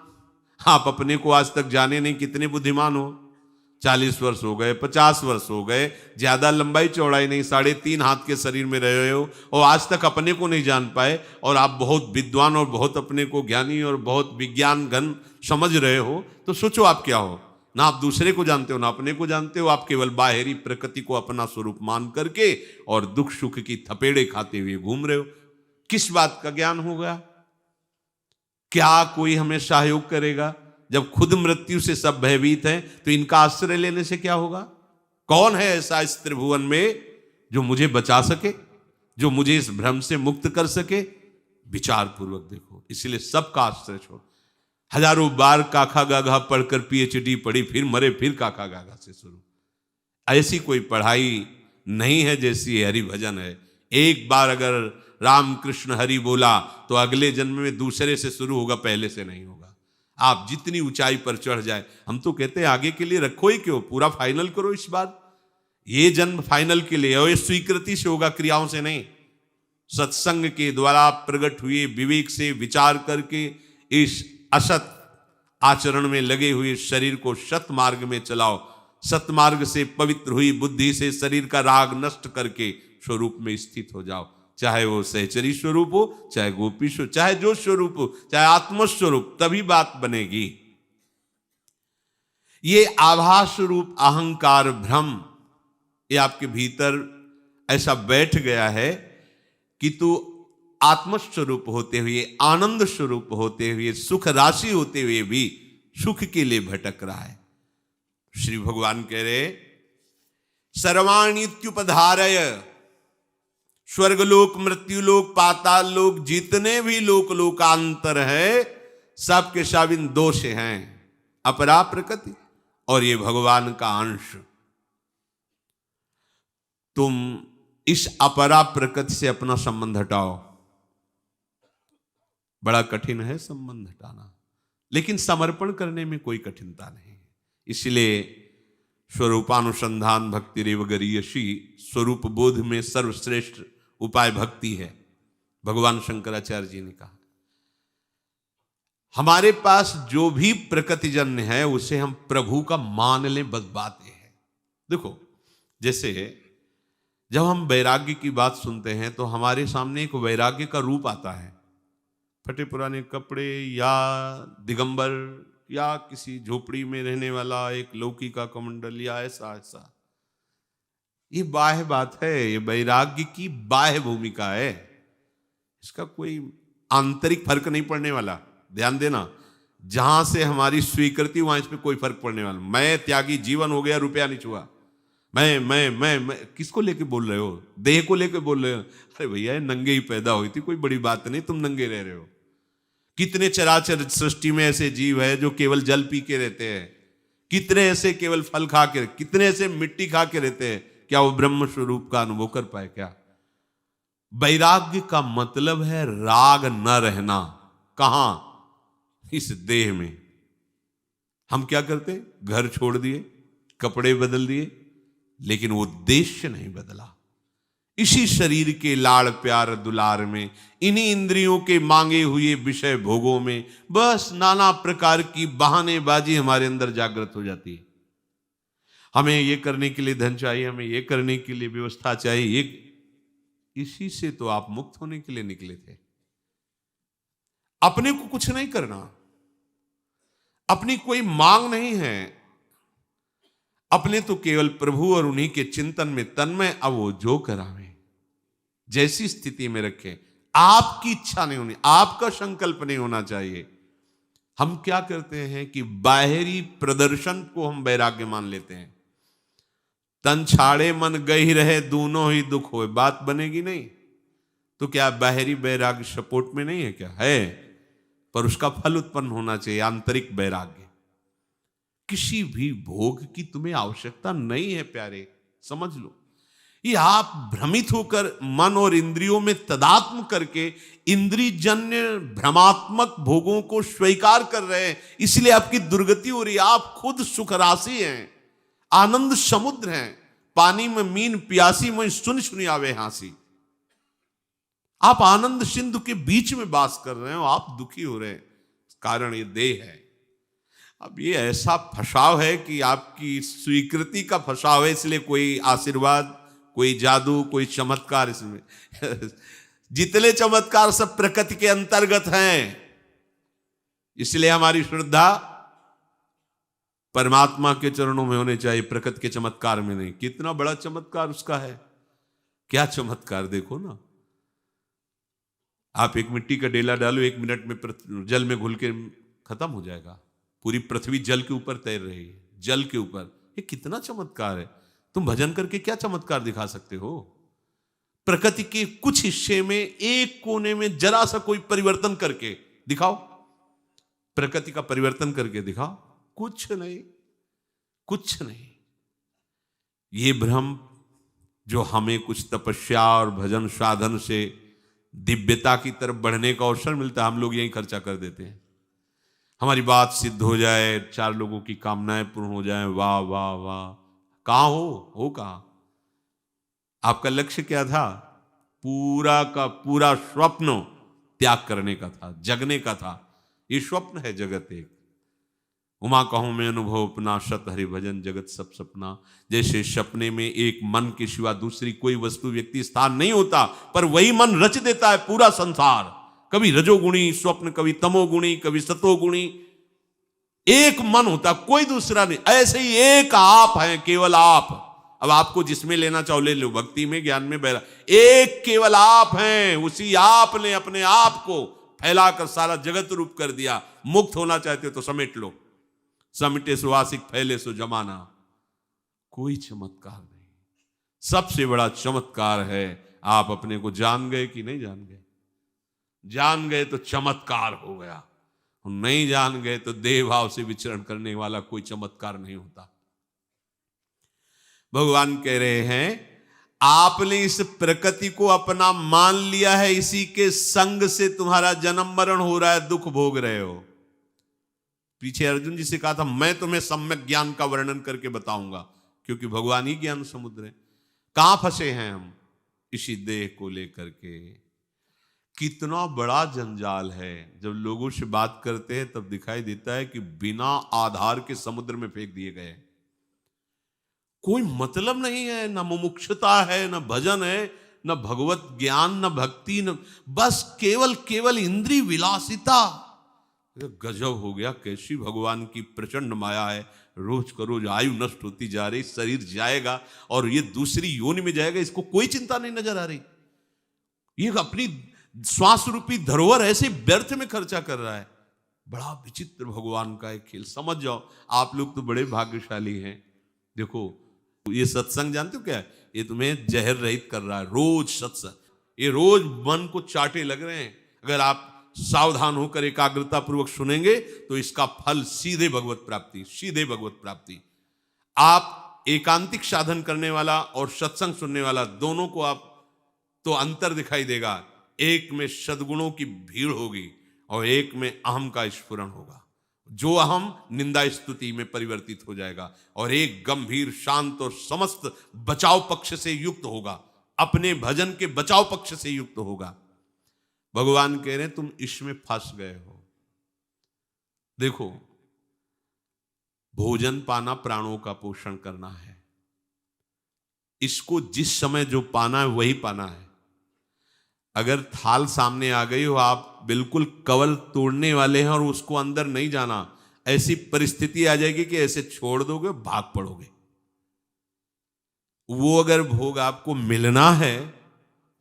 आप अपने को आज तक जाने नहीं कितने बुद्धिमान हो। 40 वर्ष हो गए, 50 वर्ष हो गए, ज्यादा लंबाई चौड़ाई नहीं, 3.5 हाथ के शरीर में रहे हो और आज तक अपने को नहीं जान पाए। और आप बहुत विद्वान और बहुत अपने को ज्ञानी और बहुत विज्ञान घन समझ रहे हो, तो सोचो आप क्या हो। ना आप दूसरे को जानते हो ना अपने को जानते हो। आप केवल बाहरी प्रकृति को अपना स्वरूप मान करके और दुख सुख की थपेड़े खाते हुए घूम रहे हो। किस बात का ज्ञान हो गया? क्या कोई हमें सहयोग करेगा? जब खुद मृत्यु से सब भयभीत हैं, तो इनका आश्रय लेने से क्या होगा? कौन है ऐसा इस त्रिभुवन में जो मुझे बचा सके, जो मुझे इस भ्रम से मुक्त कर सके? विचार पूर्वक देखो। इसलिए सबका आश्रय छोड़। हजारों बार काखा गाघा पढ़कर पीएचडी पढ़ी, फिर मरे, फिर काखा गाघा से शुरू। ऐसी कोई पढ़ाई नहीं है जैसी हरि भजन है। एक बार अगर राम कृष्ण हरि बोला तो अगले जन्म में दूसरे से शुरू होगा, पहले से नहीं होगा। आप जितनी ऊंचाई पर चढ़ जाए, हम तो कहते हैं आगे के लिए रखो ही क्यों, पूरा फाइनल करो इस बार। ये जन्म फाइनल के लिए, और ये स्वीकृति से होगा, क्रियाओं से नहीं। सत्संग के द्वारा प्रकट हुए विवेक से विचार करके इस असत आचरण में लगे हुए शरीर को सत मार्ग में चलाओ। सतमार्ग से पवित्र हुई बुद्धि से शरीर का राग नष्ट करके स्वरूप में स्थित हो जाओ। चाहे वो सहचरी स्वरूप हो, चाहे गोपी स्वरूप, चाहे जो स्वरूप हो, चाहे आत्मस्वरूप, तभी बात बनेगी। ये आभास रूप अहंकार भ्रम, ये आपके भीतर ऐसा बैठ गया है कि तू आत्मस्वरूप होते हुए, आनंद स्वरूप होते हुए, सुख राशि होते हुए भी सुख के लिए भटक रहा है। श्री भगवान कह रहे सर्वाणीत्युपधारय, स्वर्गलोक मृत्युलोक पाताल लोक, जितने भी लोक लोकांतर है, सबके सब इन 2 से हैं, अपरा प्रकृति और ये भगवान का अंश। तुम इस अपरा प्रकृति से अपना संबंध हटाओ। बड़ा कठिन है संबंध हटाना, लेकिन समर्पण करने में कोई कठिनता नहीं। इसलिए स्वरूपानुसंधान भक्ति रेव गरीयसी, स्वरूप बोध में सर्वश्रेष्ठ उपाय भक्ति है, भगवान शंकराचार्य जी ने कहा। हमारे पास जो भी प्रकृतिजन्य है उसे हम प्रभु का मान लें, बस बात यह है। देखो, जैसे जब हम वैराग्य की बात सुनते हैं तो हमारे सामने एक वैराग्य का रूप आता है, फटे पुराने कपड़े या दिगंबर या किसी झोपड़ी में रहने वाला एक लौकी का कमंडल या ऐसा ऐसा। ये बाह्य बात है, ये वैराग्य की बाह्य भूमिका है, इसका कोई आंतरिक फर्क नहीं पड़ने वाला। ध्यान देना, जहां से हमारी स्वीकृति वहां इस पे कोई फर्क पड़ने वाला। मैं त्यागी जीवन हो गया, रुपया नहीं छुआ। मैं किसको लेके बोल रहे हो? देह को लेके बोल रहे हो? अरे भैया, नंगे ही पैदा हुई थी, कोई बड़ी बात नहीं, तुम नंगे रह रहे हो। कितने चराचर सृष्टि में ऐसे जीव है जो केवल जल पी के रहते हैं, कितने ऐसे केवल फल खा के, कितने ऐसे मिट्टी खा के रहते हैं। क्या वो ब्रह्म स्वरूप का अनुभव कर पाए? क्या? वैराग्य का मतलब है राग न रहना। कहां? इस देह में। हम क्या करते? घर छोड़ दिए, कपड़े बदल दिए, लेकिन वो उद्देश्य नहीं बदला। इसी शरीर के लाड़ प्यार दुलार में, इन्हीं इंद्रियों के मांगे हुए विषय भोगों में बस नाना प्रकार की बहानेबाजी हमारे अंदर जागृत हो जाती है। हमें ये करने के लिए धन चाहिए, हमें ये करने के लिए व्यवस्था चाहिए। इसी से तो आप मुक्त होने के लिए निकले थे। अपने को कुछ नहीं करना, अपनी कोई मांग नहीं है, अपने तो केवल प्रभु और उन्हीं के चिंतन में तन्मय। अब वो जो करावे, जैसी स्थिति में रखे, आपकी इच्छा नहीं होनी, आपका संकल्प नहीं होना चाहिए। हम क्या करते हैं कि बाहरी प्रदर्शन को हम वैराग्य मान लेते हैं। तन छाड़े मन गई रहे, दोनों ही दुख होए, बात बनेगी नहीं। तो क्या बाहरी वैराग्य सपोर्ट में नहीं है? क्या है, पर उसका फल उत्पन्न होना चाहिए, आंतरिक वैराग्य। किसी भी भोग की तुम्हें आवश्यकता नहीं है प्यारे, समझ लो। ये आप भ्रमित होकर मन और इंद्रियों में तदात्म करके इंद्रियजन्य भ्रमात्मक भोगों को स्वीकार कर रहे हैं, इसलिए आपकी दुर्गति हो रही है। आप खुद सुख राशि हैं, आनंद समुद्र हैं, पानी में मीन प्यासी में सुन सुनी आवे हांसी। आप आनंद सिंधु के बीच में वास कर रहे हो, आप दुखी हो रहे हैं, कारण ये देह है। अब ये ऐसा फसाव है कि आपकी स्वीकृति का फसाव है, इसलिए कोई आशीर्वाद, कोई जादू, कोई चमत्कार इसमें जितने चमत्कार सब प्रकृति के अंतर्गत हैं। इसलिए हमारी श्रद्धा परमात्मा के चरणों में होने चाहिए, प्रकृति के चमत्कार में नहीं। कितना बड़ा चमत्कार उसका है, क्या चमत्कार देखो ना। आप एक मिट्टी का डेला डालो, 1 मिनट में जल में घुल के खत्म हो जाएगा। पूरी पृथ्वी जल के ऊपर तैर रही है, जल के ऊपर। ये कितना चमत्कार है। तुम भजन करके क्या चमत्कार दिखा सकते हो? प्रकृति के कुछ हिस्से में, एक कोने में जरा सा कोई परिवर्तन करके दिखाओ, प्रकृति का परिवर्तन करके दिखाओ। कुछ नहीं, कुछ नहीं। ये भ्रम जो हमें कुछ तपस्या और भजन साधन से दिव्यता की तरफ बढ़ने का अवसर मिलता है, हम लोग यही खर्चा कर देते हैं। हमारी बात सिद्ध हो जाए, 4 लोगों की कामनाएं पूर्ण हो जाएं, वाह वाह वाह। कहां हो कहां? आपका लक्ष्य क्या था? पूरा का पूरा स्वप्न त्याग करने का था, जगने का था। ये स्वप्न है जगत एक। उमा कहूं मैं अनुभव अपना, सत हरि भजन जगत सब सपना। जैसे सपने में एक मन के सिवा दूसरी कोई वस्तु व्यक्ति स्थान नहीं होता, पर वही मन रच देता है पूरा संसार। कभी रजोगुणी स्वप्न, कभी तमोगुणी, कभी सतोगुणी। एक मन होता, कोई दूसरा नहीं। ऐसे ही एक आप है, केवल आप। अब आपको जिसमें लेना चाहो ले लो, भक्ति में, ज्ञान में, बैरा। एक केवल आप हैं। उसी आप ने अपने आप को फैलाकर सारा जगत रूप कर दिया। मुक्त होना चाहते हो तो समेट लो। समिटे सो आशिक, फैले सो जमाना। कोई चमत्कार नहीं। सबसे बड़ा चमत्कार है आप अपने को जान गए कि नहीं जान गए। जान गए तो चमत्कार हो गया, नहीं जान गए तो देह भाव से विचरण करने वाला कोई चमत्कार नहीं होता। भगवान कह रहे हैं आपने इस प्रकृति को अपना मान लिया है, इसी के संग से तुम्हारा जन्म मरण हो रहा है, दुख भोग रहे हो। पीछे अर्जुन जी से कहा था मैं तुम्हें सम्यक ज्ञान का वर्णन करके बताऊंगा, क्योंकि भगवान ही ज्ञान समुद्र है। कहां फंसे हैं हम? इसी देह को लेकर के। कितना बड़ा जंजाल है। जब लोगों से बात करते हैं तब दिखाई देता है कि बिना आधार के समुद्र में फेंक दिए गए। कोई मतलब नहीं है, ना मुमुक्षुता है, ना भजन है, न भगवत ज्ञान, न भक्ति, न बस केवल केवल इंद्रिय विलासिता। गजब हो गया। कैसी भगवान की प्रचंड माया है। रोज का रोज आयु नष्ट होती जा रही, शरीर जाएगा और ये दूसरी योनि में जाएगा, इसको कोई चिंता नहीं नजर आ रही। ये अपनी श्वास रूपी धरोहर ऐसे व्यर्थ में खर्चा कर रहा है। बड़ा विचित्र भगवान का एक खेल। समझ जाओ, आप लोग तो बड़े भाग्यशाली हैं। देखो ये सत्संग जानते हो क्या है? ये तुम्हें जहर रहित कर रहा है। रोज सत्संग, ये रोज मन को चाटे लग रहे हैं। अगर आप सावधान होकर एकाग्रता पूर्वक सुनेंगे तो इसका फल सीधे भगवत प्राप्ति, सीधे भगवत प्राप्ति। आप एकांतिक साधन करने वाला और सत्संग सुनने वाला दोनों को आप तो अंतर दिखाई देगा। एक में सद्गुणों की भीड़ होगी और एक में अहम का स्फुरण होगा। जो अहम निंदा स्तुति में परिवर्तित हो जाएगा और एक गंभीर, शांत और समस्त बचाव पक्ष से युक्त होगा, अपने भजन के बचाव पक्ष से युक्त होगा। भगवान कह रहे हैं तुम इसमें फंस गए हो। देखो, भोजन पाना प्राणों का पोषण करना है। इसको जिस समय जो पाना है वही पाना है। अगर थाल सामने आ गई हो, आप बिल्कुल कवल तोड़ने वाले हैं और उसको अंदर नहीं जाना, ऐसी परिस्थिति आ जाएगी कि ऐसे छोड़ दोगे, भाग पड़ोगे। वो अगर भोग आपको मिलना है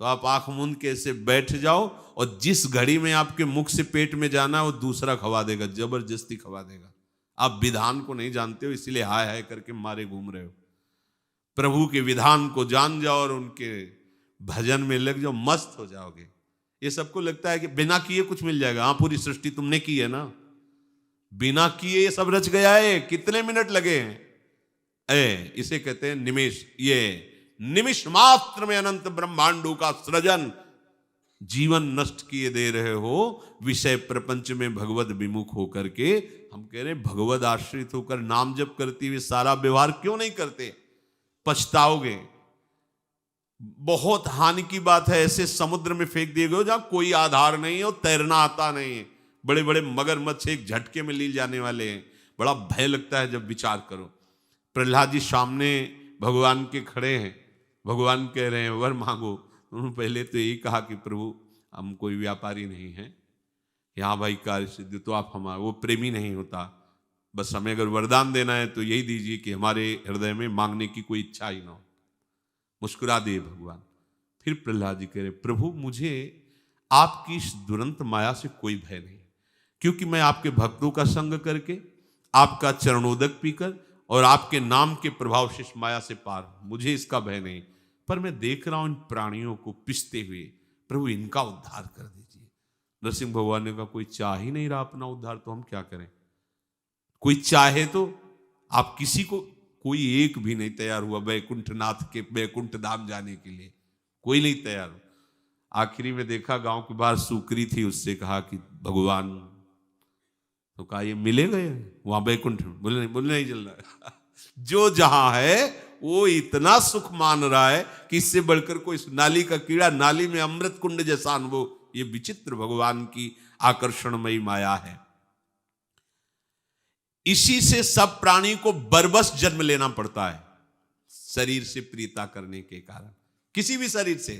तो आप आंख मूंद के ऐसे बैठ जाओ और जिस घड़ी में आपके मुख से पेट में जाना है वो दूसरा खवा देगा, जबरदस्ती खवा देगा। आप विधान को नहीं जानते हो, इसलिए हाय हाय करके मारे घूम रहे हो। प्रभु के विधान को जान जाओ और उनके भजन में लग जाओ, मस्त हो जाओगे। ये सबको लगता है कि बिना किए कुछ मिल जाएगा। हाँ, पूरी सृष्टि तुमने की है ना, बिना किए ये सब रच गया है। कितने मिनट लगे हैं? इसे कहते हैं निमिष। ये निमिष मात्र में अनंत ब्रह्मांडों का सृजन। जीवन नष्ट किए दे रहे हो विषय प्रपंच में भगवत विमुख होकर के। हम कह रहे भगवत आश्रित होकर नाम जप करते हुए सारा व्यवहार क्यों नहीं करते? पछताओगे। बहुत हानि की बात है ऐसे समुद्र में फेंक दिए गए जहां कोई आधार नहीं है और तैरना आता नहीं है। बड़े बड़े मगरमच्छ एक झटके में ले जाने वाले हैं। बड़ा भय लगता है जब विचार करो। प्रहलाद जी सामने भगवान के खड़े हैं। भगवान कह रहे हैं वर मांगो। उन्होंने पहले तो यही कहा कि प्रभु हम कोई व्यापारी नहीं हैं, यहाँ भाई कार्य सिद्धि तो आप हमारा, वो प्रेमी नहीं होता, बस हमें अगर वरदान देना है तो यही दीजिए कि हमारे हृदय में मांगने की कोई इच्छा ही ना हो। मुस्कुरा दिए भगवान। फिर प्रहलाद जी कह रहे प्रभु मुझे आपकी इस दुरंत माया से कोई भय नहीं, क्योंकि मैं आपके भक्तों का संग करके, आपका चरणोदक पीकर और आपके नाम के प्रभाव से इस माया से पार हूं, मुझे इसका भय नहीं। पर मैं देख रहा हूं इन प्राणियों को पिसते हुए, प्रभु इनका उद्धार कर दीजिए। नरसिंह भगवान ने कहा कोई चाह ही नहीं रहा अपना उद्धार, तो हम क्या करें? कोई चाहे तो आप किसी को, कोई एक भी नहीं तैयार हुआ बैकुंठनाथ के बैकुंठ धाम जाने के लिए, कोई नहीं तैयार हुआ। आखिरी में देखा गांव के बाहर सुकरी थी, उससे कहा कि भगवान, तो कहा ये मिले गए वहां बैकुंठ में? बोले नहीं चल रहा। जो जहां है वो इतना सुख मान रहा है कि इससे बढ़कर कोई, नाली का कीड़ा नाली में अमृत कुंड जैसा अनुभव। ये विचित्र भगवान की आकर्षणमयी माया है। इसी से सब प्राणी को बरबस जन्म लेना पड़ता है, शरीर से प्रीता करने के कारण। किसी भी शरीर से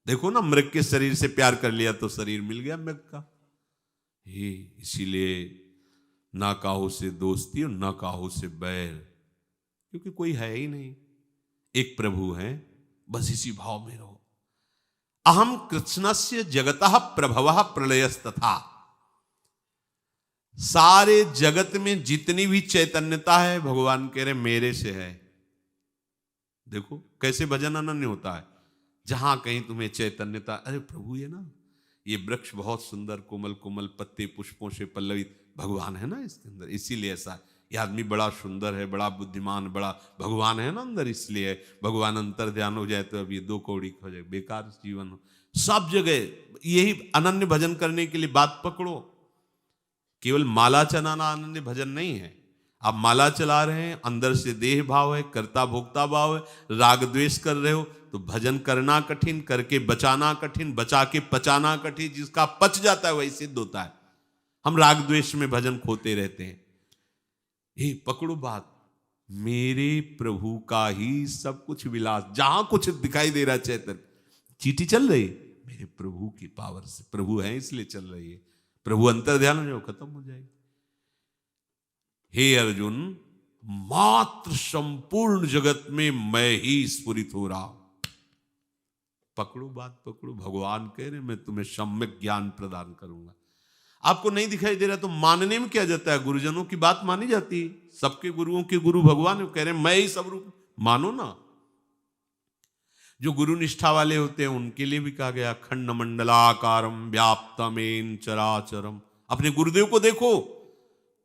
देखो ना, मृग के शरीर से प्यार कर लिया तो शरीर मिल गया मृग का। इसीलिए ना काहू से दोस्ती और ना काहू से बैर, क्योंकि कोई है ही नहीं, एक प्रभु है, बस इसी भाव में रहो। अहम कृष्णस्य जगतः प्रभवः प्रलयस्तथा। सारे जगत में जितनी भी चैतन्यता है भगवान कह रहे मेरे से है। देखो कैसे भजन अनन्य होता है। जहां कहीं तुम्हें चैतन्यता, अरे प्रभु ये ना, ये वृक्ष बहुत सुंदर, कोमल कोमल पत्ते पुष्पों से पल्लवित, भगवान है ना इसके अंदर, इसीलिए ऐसा। ये आदमी बड़ा सुंदर है, बड़ा बुद्धिमान, बड़ा भगवान है ना अंदर, इसलिए भगवान अंतर ध्यान हो जाए तो अब ये 2 कौड़ी हो जाए, बेकार जीवन हो। सब जगह यही अनन्य भजन करने के लिए बात पकड़ो। केवल माला चलाना अनन्य भजन नहीं है। आप माला चला रहे हैं, अंदर से देह भाव है, कर्ता भोक्ता भाव है, राग द्वेष कर रहे हो, तो भजन करना कठिन, करके बचाना कठिन, बचा के पचाना कठिन। जिसका पच जाता है वही सिद्ध होता है। हम राग द्वेष में भजन खोते रहते हैं। ये पकड़ो बात, मेरे प्रभु का ही सब कुछ विलास। जहां कुछ दिखाई दे रहा है चैतन्य, चीटी चल रही, मेरे प्रभु की पावर से, प्रभु है इसलिए चल रही है। प्रभु अंतर ध्यान हो जाओ, खत्म हो जाएगी। हे अर्जुन, मात्र संपूर्ण जगत में मैं ही स्फुरित हो रहा हूं। पकड़ो बात, पकड़ो। भगवान कह रहे मैं तुम्हें सम्यक ज्ञान प्रदान करूंगा। आपको नहीं दिखाई दे रहा तो मानने में क्या जाता है? गुरुजनों की बात मानी जाती है। सबके गुरुओं के गुरु भगवान कह रहे हैं मैं ही सब रूप, मानो ना। जो गुरु निष्ठा वाले होते हैं उनके लिए भी कहा गया खंड मंडलाकारम व्याप्तमेन चराचरम। अपने गुरुदेव को देखो,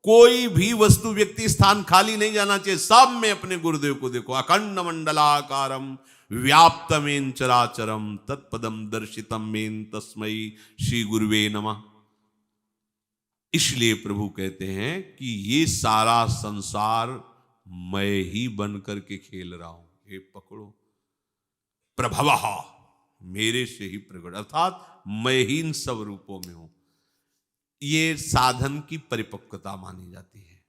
कोई भी वस्तु व्यक्ति स्थान खाली नहीं जाना चाहिए, सब में अपने गुरुदेव को देखो। अखंड मंडलाकारम व्याप्तमेन चराचरम तत्पदम दर्शितम मेन तस्मै श्री गुरुवे नमः। इसलिए प्रभु कहते हैं कि ये सारा संसार मैं ही बन करके खेल रहा हूं। ये पकड़ो, प्रभवः, मेरे से ही प्रकट, अर्थात मैं ही इन सब रूपों में हूं। ये साधन की परिपक्वता मानी जाती है।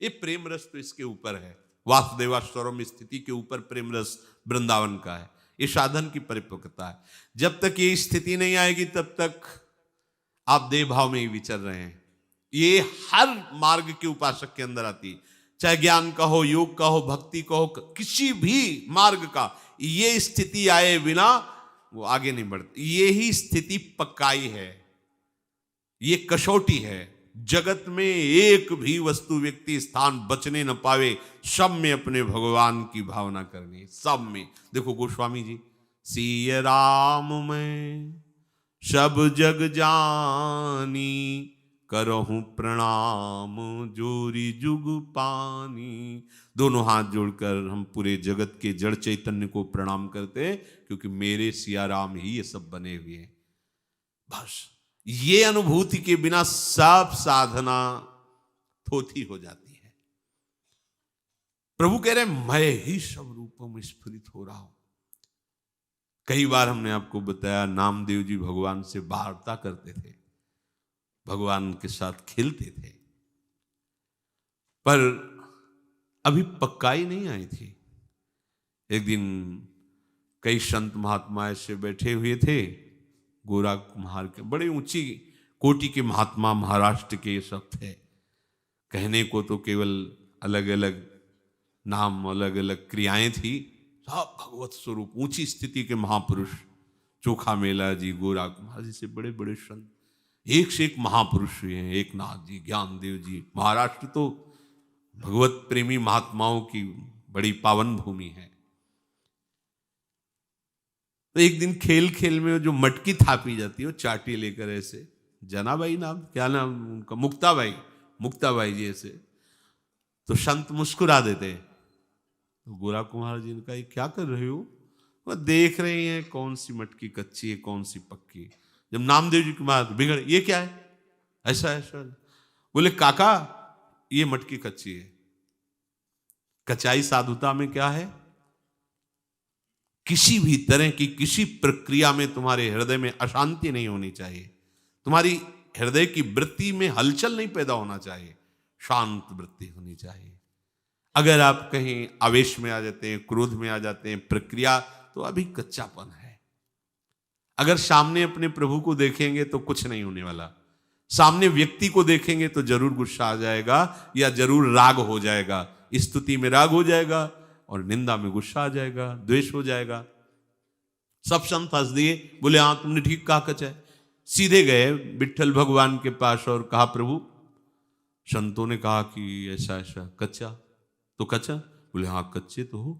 ये प्रेम रस तो इसके ऊपर है, वासुदेवाश्वरम स्थिति के ऊपर प्रेम रस वृंदावन का है। ये साधन की परिपक्वता है। जब तक ये स्थिति नहीं आएगी तब तक आप देह भाव में ही विचर रहे हैं। ये हर मार्ग के उपासक के अंदर आती है, चाहे ज्ञान का हो, योग का हो, भक्ति का हो, किसी भी मार्ग का ये स्थिति आए बिना वो आगे नहीं बढ़ती। ये ही स्थिति पक्काई है, ये कसौटी है। जगत में एक भी वस्तु व्यक्ति स्थान बचने न पावे, सब में अपने भगवान की भावना करनी है, सब में। देखो गोस्वामी जी, सिय राम में सब जग जानी, करहूं प्रणाम जोरी जुग पानी। दोनों हाथ जोड़कर हम पूरे जगत के जड़ चैतन्य को प्रणाम करते हैं, क्योंकि मेरे सिया राम ही ये सब बने हुए हैं। बस ये अनुभूति के बिना सब साधना थोथी हो जाती है। प्रभु कह रहे हैं मैं ही सब रूपों में स्फुरित हो रहा हूं। कई बार हमने आपको बताया नामदेव जी भगवान से वार्ता करते थे, भगवान के साथ खेलते थे, पर अभी पक्काई नहीं आई थी। एक दिन कई संत महात्मा ऐसे बैठे हुए थे, गोरा कुम्हार के, बड़े ऊंची कोटि के महात्मा महाराष्ट्र के ये सब थे। कहने को तो केवल अलग अलग नाम, अलग अलग क्रियाएं थी, सब भगवत स्वरूप ऊंची स्थिति के महापुरुष। चोखा मेला जी, गोरा कुम्हार जी से बड़े बड़े संत, एक से एक महापुरुष हुए हैं। एकनाथ जी, ज्ञानदेव जी। महाराष्ट्र तो भगवत प्रेमी महात्माओं की बड़ी पावन भूमि है। तो एक दिन खेल खेल में जो मटकी थापी जाती है, वो चाटी लेकर ऐसे, जनाबाई नाम, क्या नाम उनका, मुक्ताबाई जी ऐसे, तो संत मुस्कुरा देते। तो गोरा कुमार जी ने कहा, क्या कर रहे हो? वो देख रहे हैं कौन सी मटकी कच्ची है कौन सी पक्की। जब नामदेव जी की बात बिगड़, ये क्या है, ऐसा ऐसा। बोले काका ये मटकी कच्ची है। कचाई साधुता में क्या है? किसी भी तरह की किसी प्रक्रिया में तुम्हारे हृदय में अशांति नहीं होनी चाहिए, तुम्हारी हृदय की वृत्ति में हलचल नहीं पैदा होना चाहिए, शांत वृत्ति होनी चाहिए। अगर आप कहीं आवेश में आ जाते हैं, क्रोध में आ जाते हैं, प्रक्रिया, तो अभी कच्चापन है। अगर सामने अपने प्रभु को देखेंगे तो कुछ नहीं होने वाला, सामने व्यक्ति को देखेंगे तो जरूर गुस्सा आ जाएगा या जरूर राग हो जाएगा। स्तुति में राग हो जाएगा और निंदा में गुस्सा आ जाएगा, द्वेष हो जाएगा। सब संत फंस दिए, बोले हाँ तुमने ठीक कहा कच्चा है। सीधे गए विट्ठल भगवान के पास और कहा प्रभु, संतों ने कहा कि ऐसा ऐसा, कच्चा तो कच्चा? बोले हाँ कच्चे तो हो।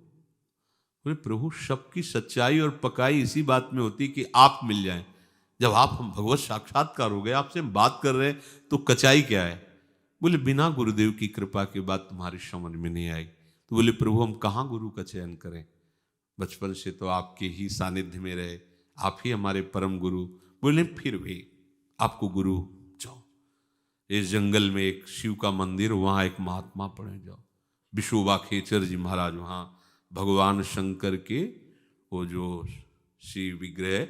बोले प्रभु सबकी सच्चाई और पकाई इसी बात में होती कि आप मिल जाएं। जब आप हम भगवत साक्षात्कार हो गए, आपसे हम बात कर रहे हैं, तो कचाई क्या है? बोले बिना गुरुदेव की कृपा के बात तुम्हारी समझ में नहीं आएगी। तो बोले प्रभु हम कहाँ गुरु का चयन करें? बचपन से तो आपके ही सानिध्य में रहे, आप ही हमारे परम गुरु। बोले फिर भी आपको गुरु जाओ, इस जंगल में एक शिव का मंदिर, वहां एक महात्मा पड़े जाओ, विशोबा खेचर जी महाराज, वहां भगवान शंकर के वो जो शिव विग्रह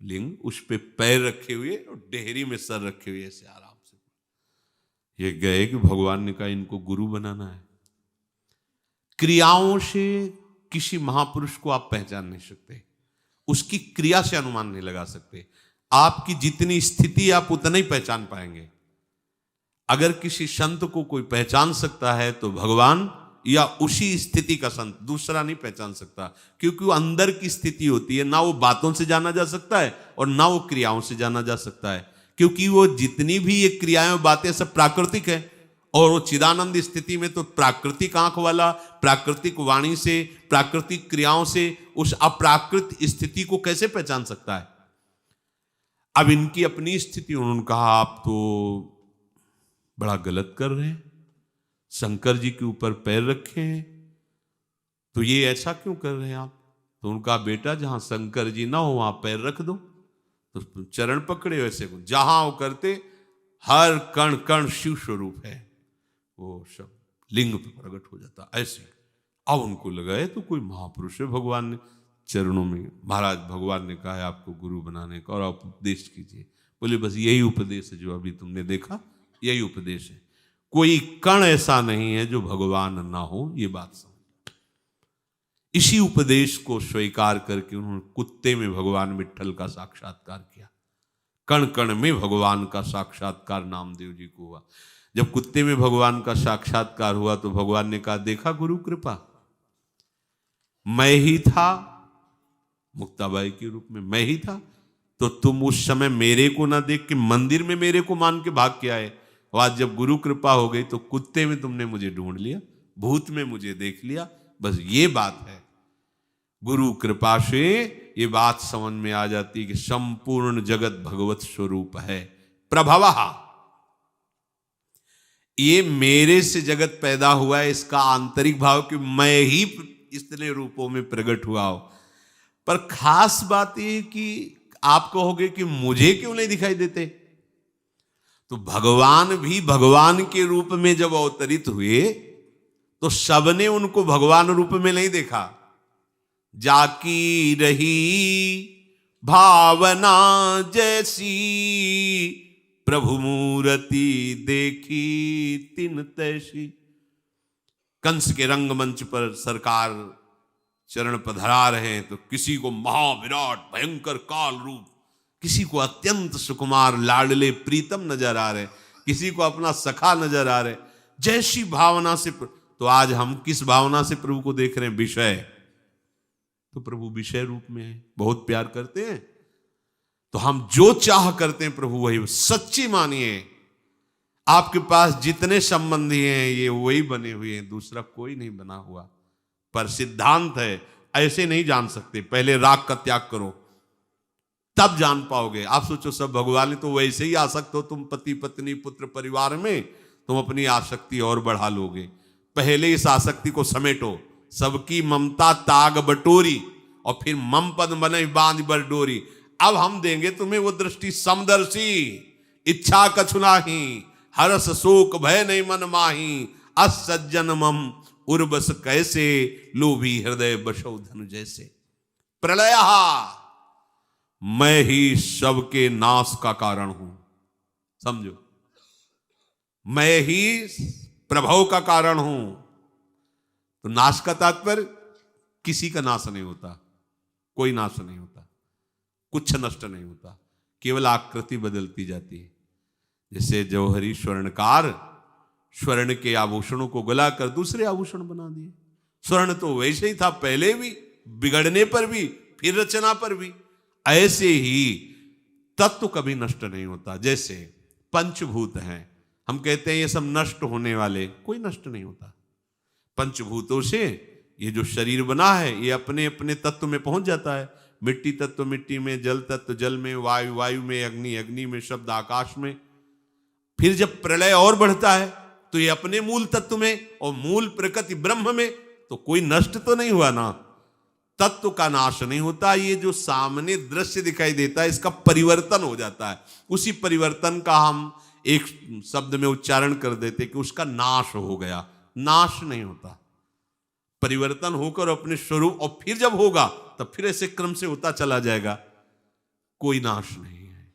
लिंग, उस पे पैर रखे हुए और डेहरी में सर रखे हुए ऐसे आराम से। ये गए कि भगवान ने कहा इनको गुरु बनाना है। क्रियाओं से किसी महापुरुष को आप पहचान नहीं सकते, उसकी क्रिया से अनुमान नहीं लगा सकते। आपकी जितनी स्थिति आप उतना ही पहचान पाएंगे। अगर किसी संत को कोई पहचान सकता है तो भगवान या उसी स्थिति का संत, दूसरा नहीं पहचान सकता, क्योंकि वो अंदर की स्थिति होती है। ना वो बातों से जाना जा सकता है और ना वो क्रियाओं से जाना जा सकता है, क्योंकि वो जितनी भी ये क्रियाएं बातें सब प्राकृतिक है। और वो चिदानंद स्थिति में तो प्राकृतिक आंख वाला, प्राकृतिक वाणी से, प्राकृतिक क्रियाओं से उस अप्राकृत स्थिति को कैसे पहचान सकता है। अब इनकी अपनी स्थिति, उन्होंने कहा आप तो बड़ा गलत कर रहे हैं, शंकर जी के ऊपर पैर रखे हैं, तो ये ऐसा क्यों कर रहे हैं आप। तो उनका बेटा जहां शंकर जी ना हो वहां पैर रख दो, तो चरण पकड़े वैसे को, जहां वो करते हर कण कण शिव स्वरूप है, वो सब लिंग पे प्रकट हो जाता ऐसे। अब उनको लगा तो कोई महापुरुष है, भगवान ने चरणों में, महाराज भगवान ने कहा है आपको गुरु बनाने का और आप उपदेश कीजिए। बोले बस यही उपदेश है जो अभी तुमने देखा, यही उपदेश है। कोई कण ऐसा नहीं है जो भगवान ना हो, ये बात समझ। इसी उपदेश को स्वीकार करके उन्होंने कुत्ते में भगवान विट्ठल का साक्षात्कार किया। कण कण में भगवान का साक्षात्कार नामदेव जी को हुआ। जब कुत्ते में भगवान का साक्षात्कार हुआ तो भगवान ने कहा देखा गुरु कृपा, मैं ही था, मुक्ताबाई के रूप में मैं ही था, तो तुम उस समय मेरे को ना देख के मंदिर में मेरे को मान के भाग के आए, और आज जब गुरु कृपा हो गई तो कुत्ते में तुमने मुझे ढूंढ लिया, भूत में मुझे देख लिया। बस ये बात है, गुरु कृपा से ये बात समझ में आ जाती है कि संपूर्ण जगत भगवत स्वरूप है। प्रभवः, ये मेरे से जगत पैदा हुआ है, इसका आंतरिक भाव कि मैं ही इतने रूपों में प्रकट हुआ हो। पर खास बात ये कि आप कहोगे कि मुझे क्यों नहीं दिखाई देते, तो भगवान भी भगवान के रूप में जब अवतरित हुए तो सबने उनको भगवान रूप में नहीं देखा। जाकी रही भावना जैसी, प्रभु मूर्ति देखी तिन तैसी। कंस के रंगमंच पर सरकार चरण पधरा रहे हैं तो किसी को महाविराट भयंकर काल रूप, किसी को अत्यंत सुकुमार लाडले प्रीतम नजर आ रहे, किसी को अपना सखा नजर आ रहे, जैसी भावना से। तो आज हम किस भावना से प्रभु को देख रहे हैं? विषय। तो प्रभु विषय रूप में है, बहुत प्यार करते हैं, तो हम जो चाह करते हैं प्रभु वही। सच्ची मानिए, आपके पास जितने संबंधी हैं ये वही बने हुए हैं, दूसरा कोई नहीं बना हुआ। पर सिद्धांत है, ऐसे नहीं जान सकते। पहले राग का त्याग करो, तब जान पाओगे। आप सोचो सब भगवान है तो वैसे ही आसक्त हो तुम पति पत्नी पुत्र परिवार में, तुम अपनी आसक्ति और बढ़ा लोगे। पहले इस आसक्ति को समेटो, सबकी ममता ताग बटोरी, और फिर मम पद बने बांध बर डोरी। अब हम देंगे तुम्हें वो दृष्टि समदर्शी, इच्छा कछु नाही, हरस शोक भय नहीं मन माही, अस सज्जन मम उर्बस कैसे, लोभी हृदय बसौ धनु जैसे। प्रलय, मैं ही सबके नाश का कारण हूं, समझो, मैं ही प्रभव का कारण हूं। तो नाश का तात्पर्य किसी का नाश नहीं होता, कोई नाश नहीं होता, कुछ नष्ट नहीं होता, केवल आकृति बदलती जाती है। जैसे जौहरी स्वर्णकार स्वर्ण के आभूषणों को गलाकर दूसरे आभूषण बना दिए। स्वर्ण तो वैसे ही था पहले भी, बिगड़ने पर भी, फिर रचना पर भी। ऐसे ही तत्व कभी नष्ट नहीं होता। जैसे पंचभूत हैं, हम कहते हैं ये सब नष्ट होने वाले, कोई नष्ट नहीं होता। पंचभूतों से ये जो शरीर बना है ये अपने अपने तत्व में पहुंच जाता है। मिट्टी तत्व मिट्टी में, जल तत्व जल में, वायु वायु में, अग्नि अग्नि में, शब्द आकाश में। फिर जब प्रलय और बढ़ता है तो ये अपने मूल तत्व में, और मूल प्रकृति ब्रह्म में। तो कोई नष्ट तो नहीं हुआ ना, तत्व का नाश नहीं होता। ये जो सामने दृश्य दिखाई देता है इसका परिवर्तन हो जाता है। उसी परिवर्तन का हम एक शब्द में उच्चारण कर देते कि उसका नाश हो गया। नाश नहीं होता, परिवर्तन होकर अपने स्वरूप, और फिर जब होगा तब फिर ऐसे क्रम से होता चला जाएगा, कोई नाश नहीं है।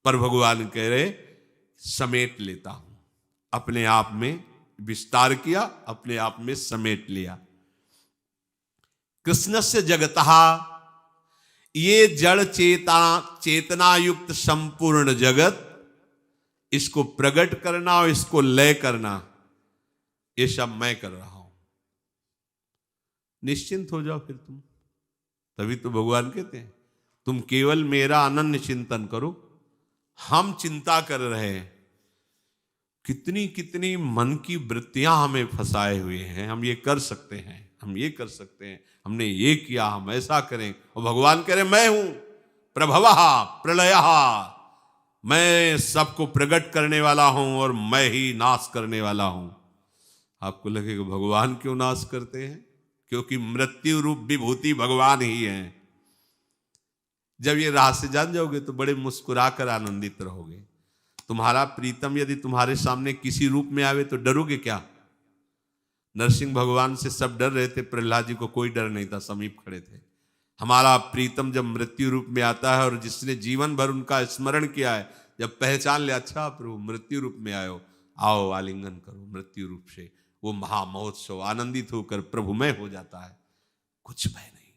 पर भगवान कह रहे समेट लेता हूं, अपने आप में विस्तार किया, अपने आप में समेट लिया। कृष्णस्य जगतः, ये जड़ चेतना युक्त संपूर्ण जगत, इसको प्रकट करना और इसको लय करना, ये सब मैं कर रहा हूं। निश्चिंत हो जाओ फिर तुम। तभी तो भगवान कहते हैं तुम केवल मेरा अनन्य चिंतन करो। हम चिंता कर रहे हैं, कितनी कितनी मन की वृत्तियां हमें फंसाए हुए हैं, हम ये कर सकते हैं, हम ये कर सकते हैं, हमने ये किया, हम ऐसा करें। और भगवान कह रहे मैं हूं प्रभवः प्रलयः, मैं सबको प्रकट करने वाला हूं और मैं ही नाश करने वाला हूं। आपको लगेगा भगवान क्यों नाश करते हैं? क्योंकि मृत्यु रूप विभूति भगवान ही है। जब ये रहस्य जान जाओगे तो बड़े मुस्कुराकर आनंदित रहोगे। तुम्हारा प्रीतम यदि तुम्हारे सामने किसी रूप में आवे तो डरोगे क्या? नरसिंह भगवान से सब डर रहे थे, प्रहलाद जी को कोई डर नहीं था, समीप खड़े थे। हमारा प्रीतम जब मृत्यु रूप में आता है और जिसने जीवन भर उनका स्मरण किया है, जब पहचान ले अच्छा प्रभु मृत्यु रूप में आयो, आओ आलिंगन करो मृत्यु रूप से, वो महामहोत्सव आनंदित होकर प्रभुमय हो जाता है। कुछ भय नहीं,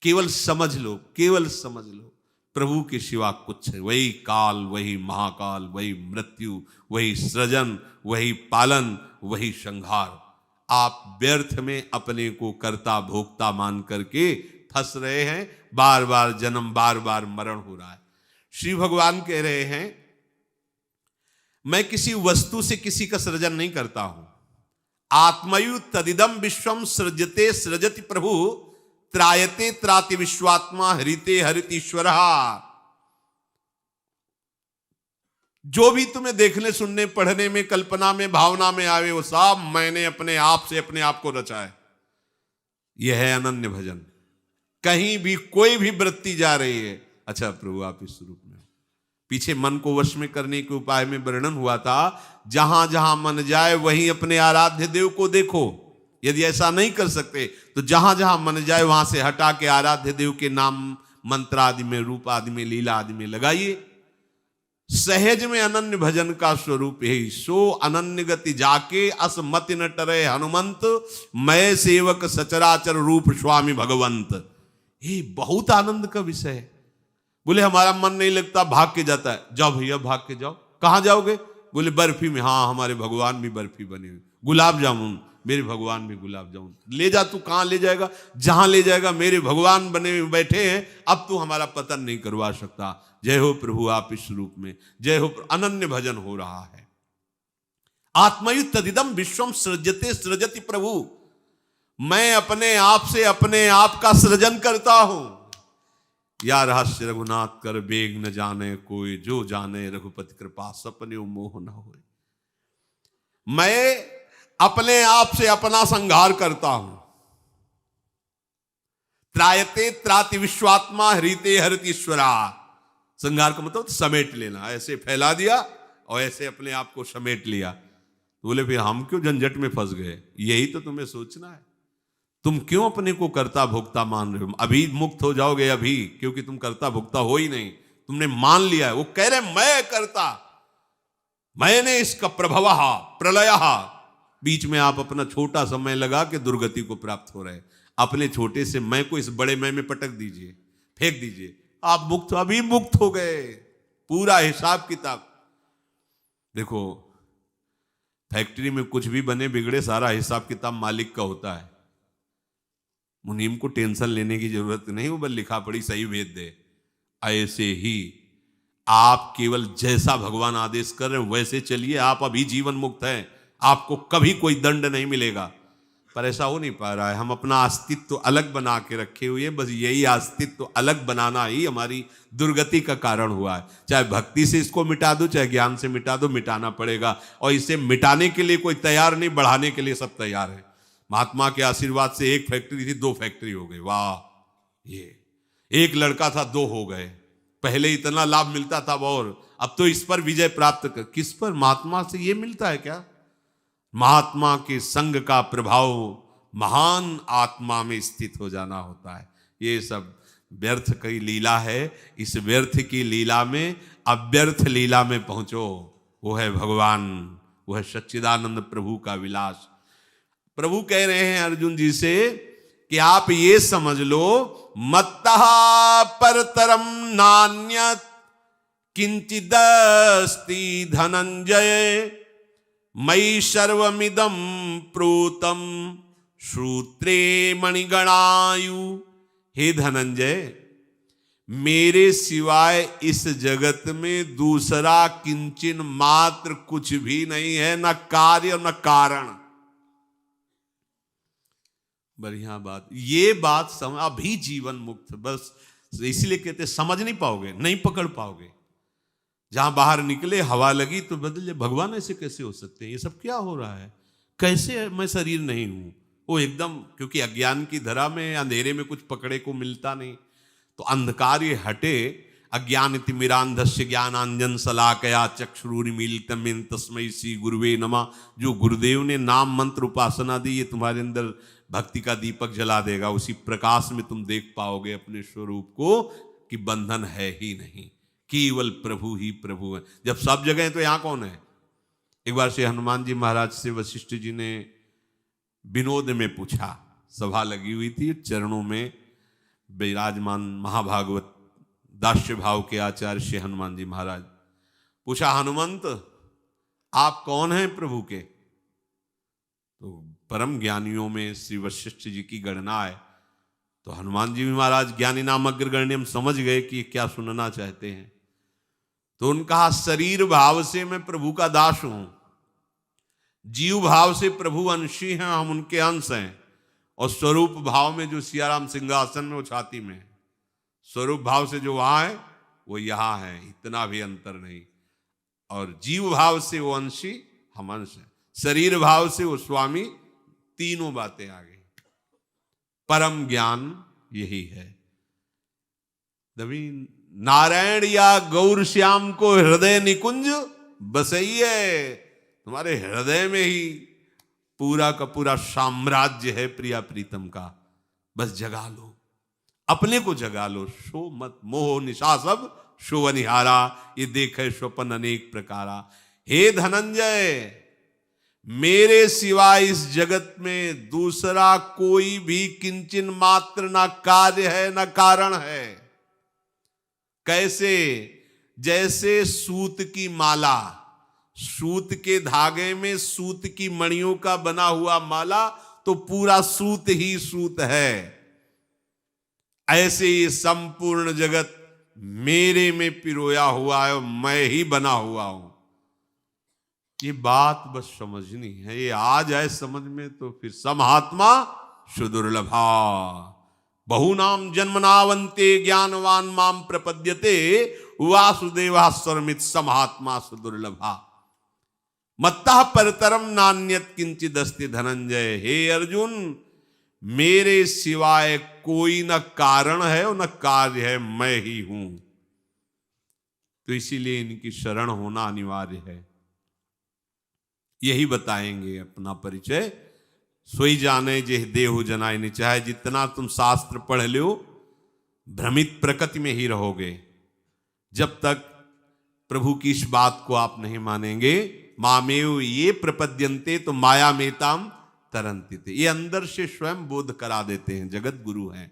केवल समझ लो, केवल समझ लो प्रभु के सिवा कुछ है। वही काल, वही महाकाल, वही मृत्यु, वही सृजन, वही पालन, वही संहार। आप व्यर्थ में अपने को कर्ता भोक्ता मान करके फंस रहे हैं, बार बार जन्म, बार बार मरण हो रहा है। श्री भगवान कह रहे हैं मैं किसी वस्तु से किसी का सृजन नहीं करता हूं। आत्मयु तदिदम विश्वम सृजते सृजति प्रभु, त्रायते त्राति विश्वात्मा, हरिते हरितीश्वर। जो भी तुम्हें देखने, सुनने, पढ़ने में, कल्पना में, भावना में आवे, वो सब मैंने अपने आप से अपने आप को रचा है। यह है अनन्य भजन। कहीं भी कोई भी वृत्ति जा रही है, अच्छा प्रभु आप इस रूप में। पीछे मन को वश में करने के उपाय में वर्णन हुआ था, जहां जहां मन जाए वहीं अपने आराध्य देव को देखो। यदि ऐसा नहीं कर सकते तो जहां जहां मन जाए वहां से हटा के आराध्य देव के नाम मंत्र आदि में, रूप आदि में, लीला आदि में लगाइए। सहज में अनन्य भजन का स्वरूप यही। सो अनन्य गति जाके अस मति न टरे हनुमंत, मैं सेवक सचराचर रूप स्वामी भगवंत। ये बहुत आनंद का विषय है। बोले हमारा मन नहीं लगता, भाग के जाता है। जाओ भैया भाग के जाओ। कहां जाओगे? बोले बर्फी में। हाँ हमारे भगवान भी बर्फी बने हुए। गुलाब जामुन, मेरे भगवान भी गुलाब जामुन। ले जा, तू कहां ले जाएगा? जहां ले जाएगा, मेरे भगवान बने हुए बैठे हैं, अब तू हमारा पतन नहीं करवा सकता। जय हो प्रभु आप इस रूप में, जय हो। अनन्य भजन हो रहा है। आत्मयु तदिदम विश्वम सृजते सृजति प्रभु, मैं अपने आप से अपने आप का सृजन करता हूं। या रहस्य रघुनाथ कर बेग न जाने कोई, जो जाने रघुपति कृपा सपने मोह न होए। मैं अपने आप से अपना संहार करता हूं। त्रायते त्राति विश्वात्मा, हरिते हरितीश्वरा। संहार का मतलब समेट लेना, ऐसे फैला दिया और ऐसे अपने आप को समेट लिया। तो बोले फिर हम क्यों झंझट में फंस गए? यही तो तुम्हें सोचना है। तुम क्यों अपने को कर्ता भोक्ता मान रहे हो? अभी मुक्त हो जाओगे अभी, क्योंकि तुम कर्ता भोक्ता हो ही नहीं, तुमने मान लिया है। वो कह रहे मैं करता, मैंने इसका प्रभव प्रलय। बीच में आप अपना छोटा समय लगा के दुर्गति को प्राप्त हो रहे। अपने छोटे से मैं को इस बड़े मैं में पटक दीजिए, फेंक दीजिए, आप मुक्त, अभी मुक्त हो गए। पूरा हिसाब किताब देखो, फैक्ट्री में कुछ भी बने बिगड़े, सारा हिसाब किताब मालिक का होता है। मुनीम को टेंशन लेने की जरूरत नहीं, वो बस लिखा पड़ी सही भेज दे। ऐसे ही आप केवल जैसा भगवान आदेश कर रहे हैं वैसे चलिए, आप अभी जीवन मुक्त हैं, आपको कभी कोई दंड नहीं मिलेगा। पर ऐसा हो नहीं पा रहा है। हम अपना अस्तित्व अलग बना के रखे हुए, बस यही अस्तित्व अलग बनाना ही हमारी दुर्गति का कारण हुआ है। चाहे भक्ति से इसको मिटा दो, चाहे ज्ञान से मिटा दो, मिटाना पड़ेगा। और इसे मिटाने के लिए कोई तैयार नहीं, बढ़ाने के लिए सब तैयार है। महात्मा के आशीर्वाद से एक फैक्ट्री थी, 2 फैक्ट्री हो गई। वाह! ये एक लड़का था, 2 हो गए। पहले इतना लाभ मिलता था और अब तो इस पर विजय प्राप्त कर। किस पर? महात्मा से ये मिलता है क्या? महात्मा के संग का प्रभाव महान आत्मा में स्थित हो जाना होता है। ये सब व्यर्थ की लीला है। इस व्यर्थ की लीला में अव्यर्थ लीला में पहुंचो। वो है भगवान, वो है सच्चिदानंद प्रभु का विलास। प्रभु कह रहे हैं अर्जुन जी से कि आप ये समझ लो, मत्तः परतरम नान्यत् किंचिदस्ति धनंजय, मयि सर्वमिदं प्रोतम श्रोत्रे मणिगणायु। हे धनंजय, मेरे सिवाय इस जगत में दूसरा किंचिन मात्र कुछ भी नहीं है, न कार्य न कारण। बढ़िया बात, ये बात समझ। अभी जीवन मुक्त, बस इसलिए कहते समझ नहीं पाओगे, नहीं पकड़ पाओगे। जहां बाहर निकले, हवा लगी तो बदले, भगवान ऐसे कैसे हो सकते हैं, ये सब क्या हो रहा है, कैसे मैं शरीर नहीं हूं। वो एकदम, क्योंकि अज्ञान की धरा में, अंधेरे में कुछ पकड़े को मिलता नहीं, तो अंधकार ये हटे। अज्ञान तिमिरांधस्य ज्ञानांजन शलाकया चक्षुरुन्मीलितं येन तस्मै श्री गुरुवे नमः। जो गुरुदेव ने नाम मंत्र उपासना दी, ये तुम्हारे अंदर भक्ति का दीपक जला देगा। उसी प्रकाश में तुम देख पाओगे अपने स्वरूप को कि बंधन है ही नहीं, केवल प्रभु ही प्रभु है। जब सब जगह है तो यहां कौन है? एक बार से हनुमान जी महाराज से वशिष्ठ जी ने विनोद में पूछा, सभा लगी हुई थी, चरणों में विराजमान महाभागवत दास्य भाव के आचार्य श्री हनुमान जी महाराज पूछा, हनुमंत आप कौन हैं प्रभु के? तो परम ज्ञानियों में श्री वशिष्ठ जी की गणना है। तो हनुमान जी महाराज ज्ञानी नाम अग्रगण्य, हम समझ गए कि क्या सुनना चाहते हैं। तो उनका कहा, शरीर भाव से मैं प्रभु का दास हूं, जीव भाव से प्रभु अंशी हैं, हम उनके अंश हैं। और स्वरूप भाव में जो सियाराम सिंहासन में, वो छाती में, स्वरूप भाव से जो वहां है वो यहां है, इतना भी अंतर नहीं। और जीव भाव से वो अंशी, हम अंश हैं। शरीर भाव से वो स्वामी, तीनों बातें आ गई। परम ज्ञान यही है। दबी नारायण या गौर श्याम को हृदय निकुंज बसइए। तुम्हारे हृदय में ही पूरा का पूरा साम्राज्य है प्रिया प्रीतम का। बस जगा लो, अपने को जगा लो। सो मत मोह निशा सब शोवनिहारा, ये देखे स्वपन अनेक प्रकारा। हे धनंजय, मेरे सिवाय इस जगत में दूसरा कोई भी किंचिन मात्र ना कार्य है ना कारण है। कैसे? जैसे सूत की माला, सूत के धागे में सूत की मणियों का बना हुआ माला, तो पूरा सूत ही सूत है। ऐसे ये संपूर्ण जगत मेरे में पिरोया हुआ है, मैं ही बना हुआ हूं। ये बात बस समझनी है। ये आ जाए समझ में तो फिर समहात्मा सुदुर्लभा। बहुनाम जन्मनावंते ज्ञानवान माम प्रपद्यते, वासुदेवा स्वरमित समहात्मा सुदुर्लभा। मत्तः परतरम नान्यत किंचिदस्ति धनंजय। हे अर्जुन, मेरे सिवाय कोई न कारण है और न कार्य है, मैं ही हूं। तो इसीलिए इनकी शरण होना अनिवार्य है। यही बताएंगे अपना परिचय। सोई जाने जे देहु जनाए नहीं। चाहे जितना तुम शास्त्र पढ़ लो, भ्रमित प्रकृति में ही रहोगे जब तक प्रभु की इस बात को आप नहीं मानेंगे। मामेव ये प्रपद्यन्ते, तो माया मेताम तरंति थे। ये अंदर से स्वयं बोध करा देते हैं, जगत गुरु हैं।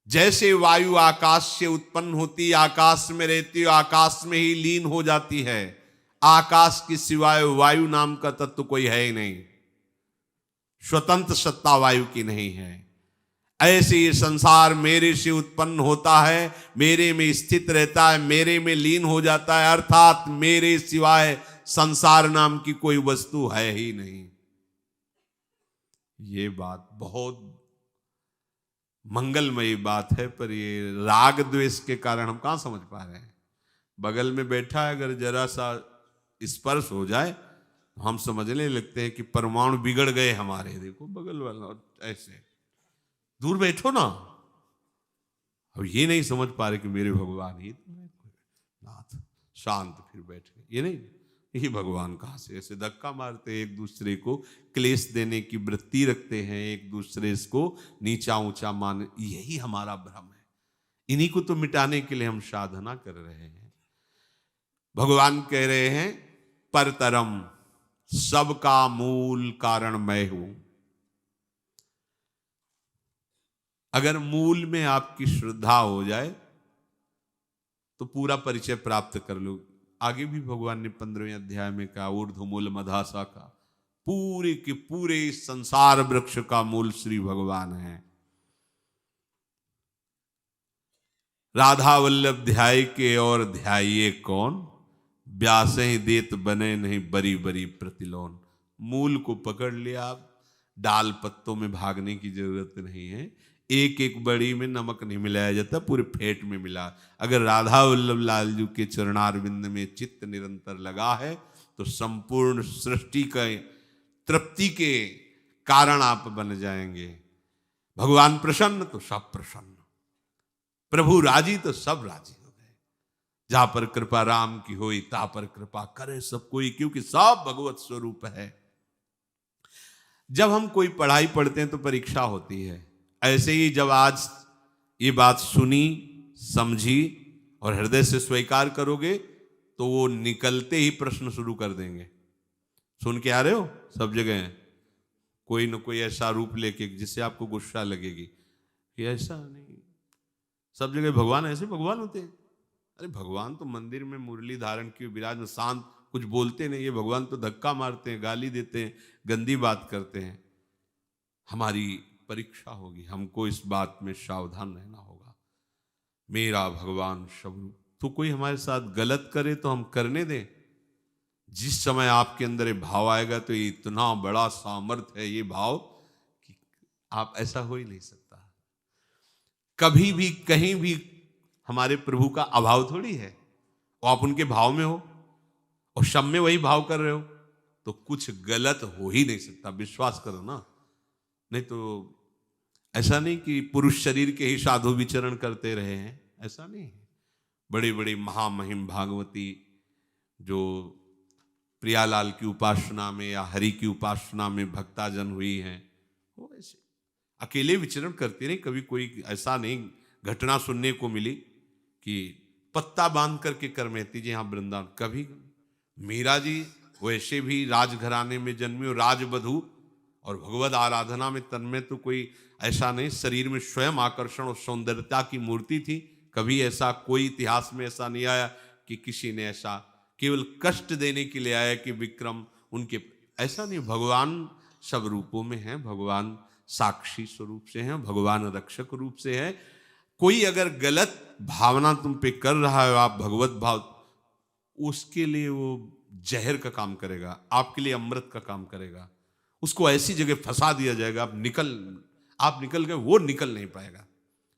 जैसे वायु आकाश से उत्पन्न होती, आकाश में रहती, आकाश में ही लीन हो जाती है। आकाश के सिवाय वायु नाम का तत्व कोई है ही नहीं, स्वतंत्र सत्ता वायु की नहीं है। ऐसे ये संसार मेरे से उत्पन्न होता है, मेरे में स्थित रहता है, मेरे में लीन हो जाता है। अर्थात मेरे सिवाय संसार नाम की कोई वस्तु है ही नहीं। ये बात बहुत मंगलमयी बात है, पर ये राग द्वेष के कारण हम कहां समझ पा रहे हैं। बगल में बैठा है, अगर जरा सा स्पर्श हो जाए हम समझने लगते हैं कि परमाणु बिगड़ गए हमारे। देखो बगल वाला, और ऐसे दूर बैठो ना, अब ये नहीं समझ पा रहे कि मेरे भगवान ही तो है। नाथ शांत फिर बैठ गए। ये नहीं, ये भगवान कहाँ से ऐसे धक्का मारते, एक दूसरे को क्लेश देने की वृत्ति रखते हैं, एक दूसरे को नीचा ऊंचा मान, यही हमारा भ्रम है। इन्हीं को तो मिटाने के लिए हम साधना कर रहे हैं। भगवान कह रहे हैं परतरम, सबका मूल कारण मैं हूं। अगर मूल में आपकी श्रद्धा हो जाए तो पूरा परिचय प्राप्त कर लो। आगे भी भगवान ने 15वें अध्याय में कहा ऊर्ध्वमूल मधासा का, पूरे के पूरे संसार वृक्ष का मूल श्री भगवान है। राधा वल्लभ ध्याय के और ध्याये कौन, व्यासे ही देत बने नहीं बरी बरी प्रतिलोन। मूल को पकड़ लिया आप, डाल पत्तों में भागने की जरूरत नहीं है। एक एक बड़ी में नमक नहीं मिलाया जाता, पूरे फेट में मिला। अगर राधा वल्लभ लाल जी के चरणारविंद में चित्त निरंतर लगा है तो संपूर्ण सृष्टि का तृप्ति के कारण आप बन जाएंगे। भगवान प्रसन्न तो सब प्रसन्न, प्रभु राजी तो सब राजी हो गए। जहां पर कृपा राम की होई ता पर कृपा करे सब कोई, क्योंकि सब भगवत स्वरूप है। जब हम कोई पढ़ाई पढ़ते हैं तो परीक्षा होती है। ऐसे ही जब आज ये बात सुनी, समझी और हृदय से स्वीकार करोगे तो वो निकलते ही प्रश्न शुरू कर देंगे। सुन के आ रहे हो, सब जगह कोई न कोई ऐसा रूप लेके जिससे आपको गुस्सा लगेगी कि ऐसा नहीं, सब जगह भगवान ऐसे भगवान होते हैं। अरे भगवान तो मंदिर में मुरली धारण की विराज, शांत, कुछ बोलते नहीं। ये भगवान तो धक्का मारते हैं, गाली देते हैं, गंदी बात करते हैं। हमारी परीक्षा होगी, हमको इस बात में सावधान रहना होगा। मेरा भगवान शब्द, तो कोई हमारे साथ गलत करे तो हम करने दें। जिस समय आपके अंदर ये भाव आएगा तो ये इतना बड़ा सामर्थ्य है ये भाव कि आप, ऐसा हो ही नहीं सकता। कभी भी कहीं भी हमारे प्रभु का अभाव थोड़ी है। और आप उनके भाव में हो और शब में वही भाव कर रहे हो तो कुछ गलत हो ही नहीं सकता, विश्वास करो ना। नहीं तो ऐसा नहीं कि पुरुष शरीर के ही साधु विचरण करते रहे हैं, ऐसा नहीं है। बड़ी बड़ी महामहिम भागवती जो प्रियालाल की उपासना में या हरि की उपासना में भक्ताजन हुई हैं, वो ऐसे अकेले विचरण करते नहीं। कभी कोई ऐसा नहीं घटना सुनने को मिली कि पत्ता बांध करके करमेती जी यहाँ वृंदावन, कभी। मीरा जी वैसे भी राजघराने में जन्मी और राजवधू और भगवत आराधना में तन्मय, तो कोई ऐसा नहीं, शरीर में स्वयं आकर्षण और सौंदर्यता की मूर्ति थी। कभी ऐसा कोई इतिहास में ऐसा नहीं आया कि किसी ने ऐसा केवल कष्ट देने के लिए आया कि विक्रम उनके, ऐसा नहीं। भगवान सब रूपों में है, भगवान साक्षी स्वरूप से हैं, भगवान रक्षक रूप से है। कोई अगर गलत भावना तुम पे कर रहा है, आप भगवत भाव, उसके लिए वो जहर का काम करेगा, आपके लिए अमृत का काम करेगा। उसको ऐसी जगह फंसा दिया जाएगा, आप निकल गए, वो निकल नहीं पाएगा।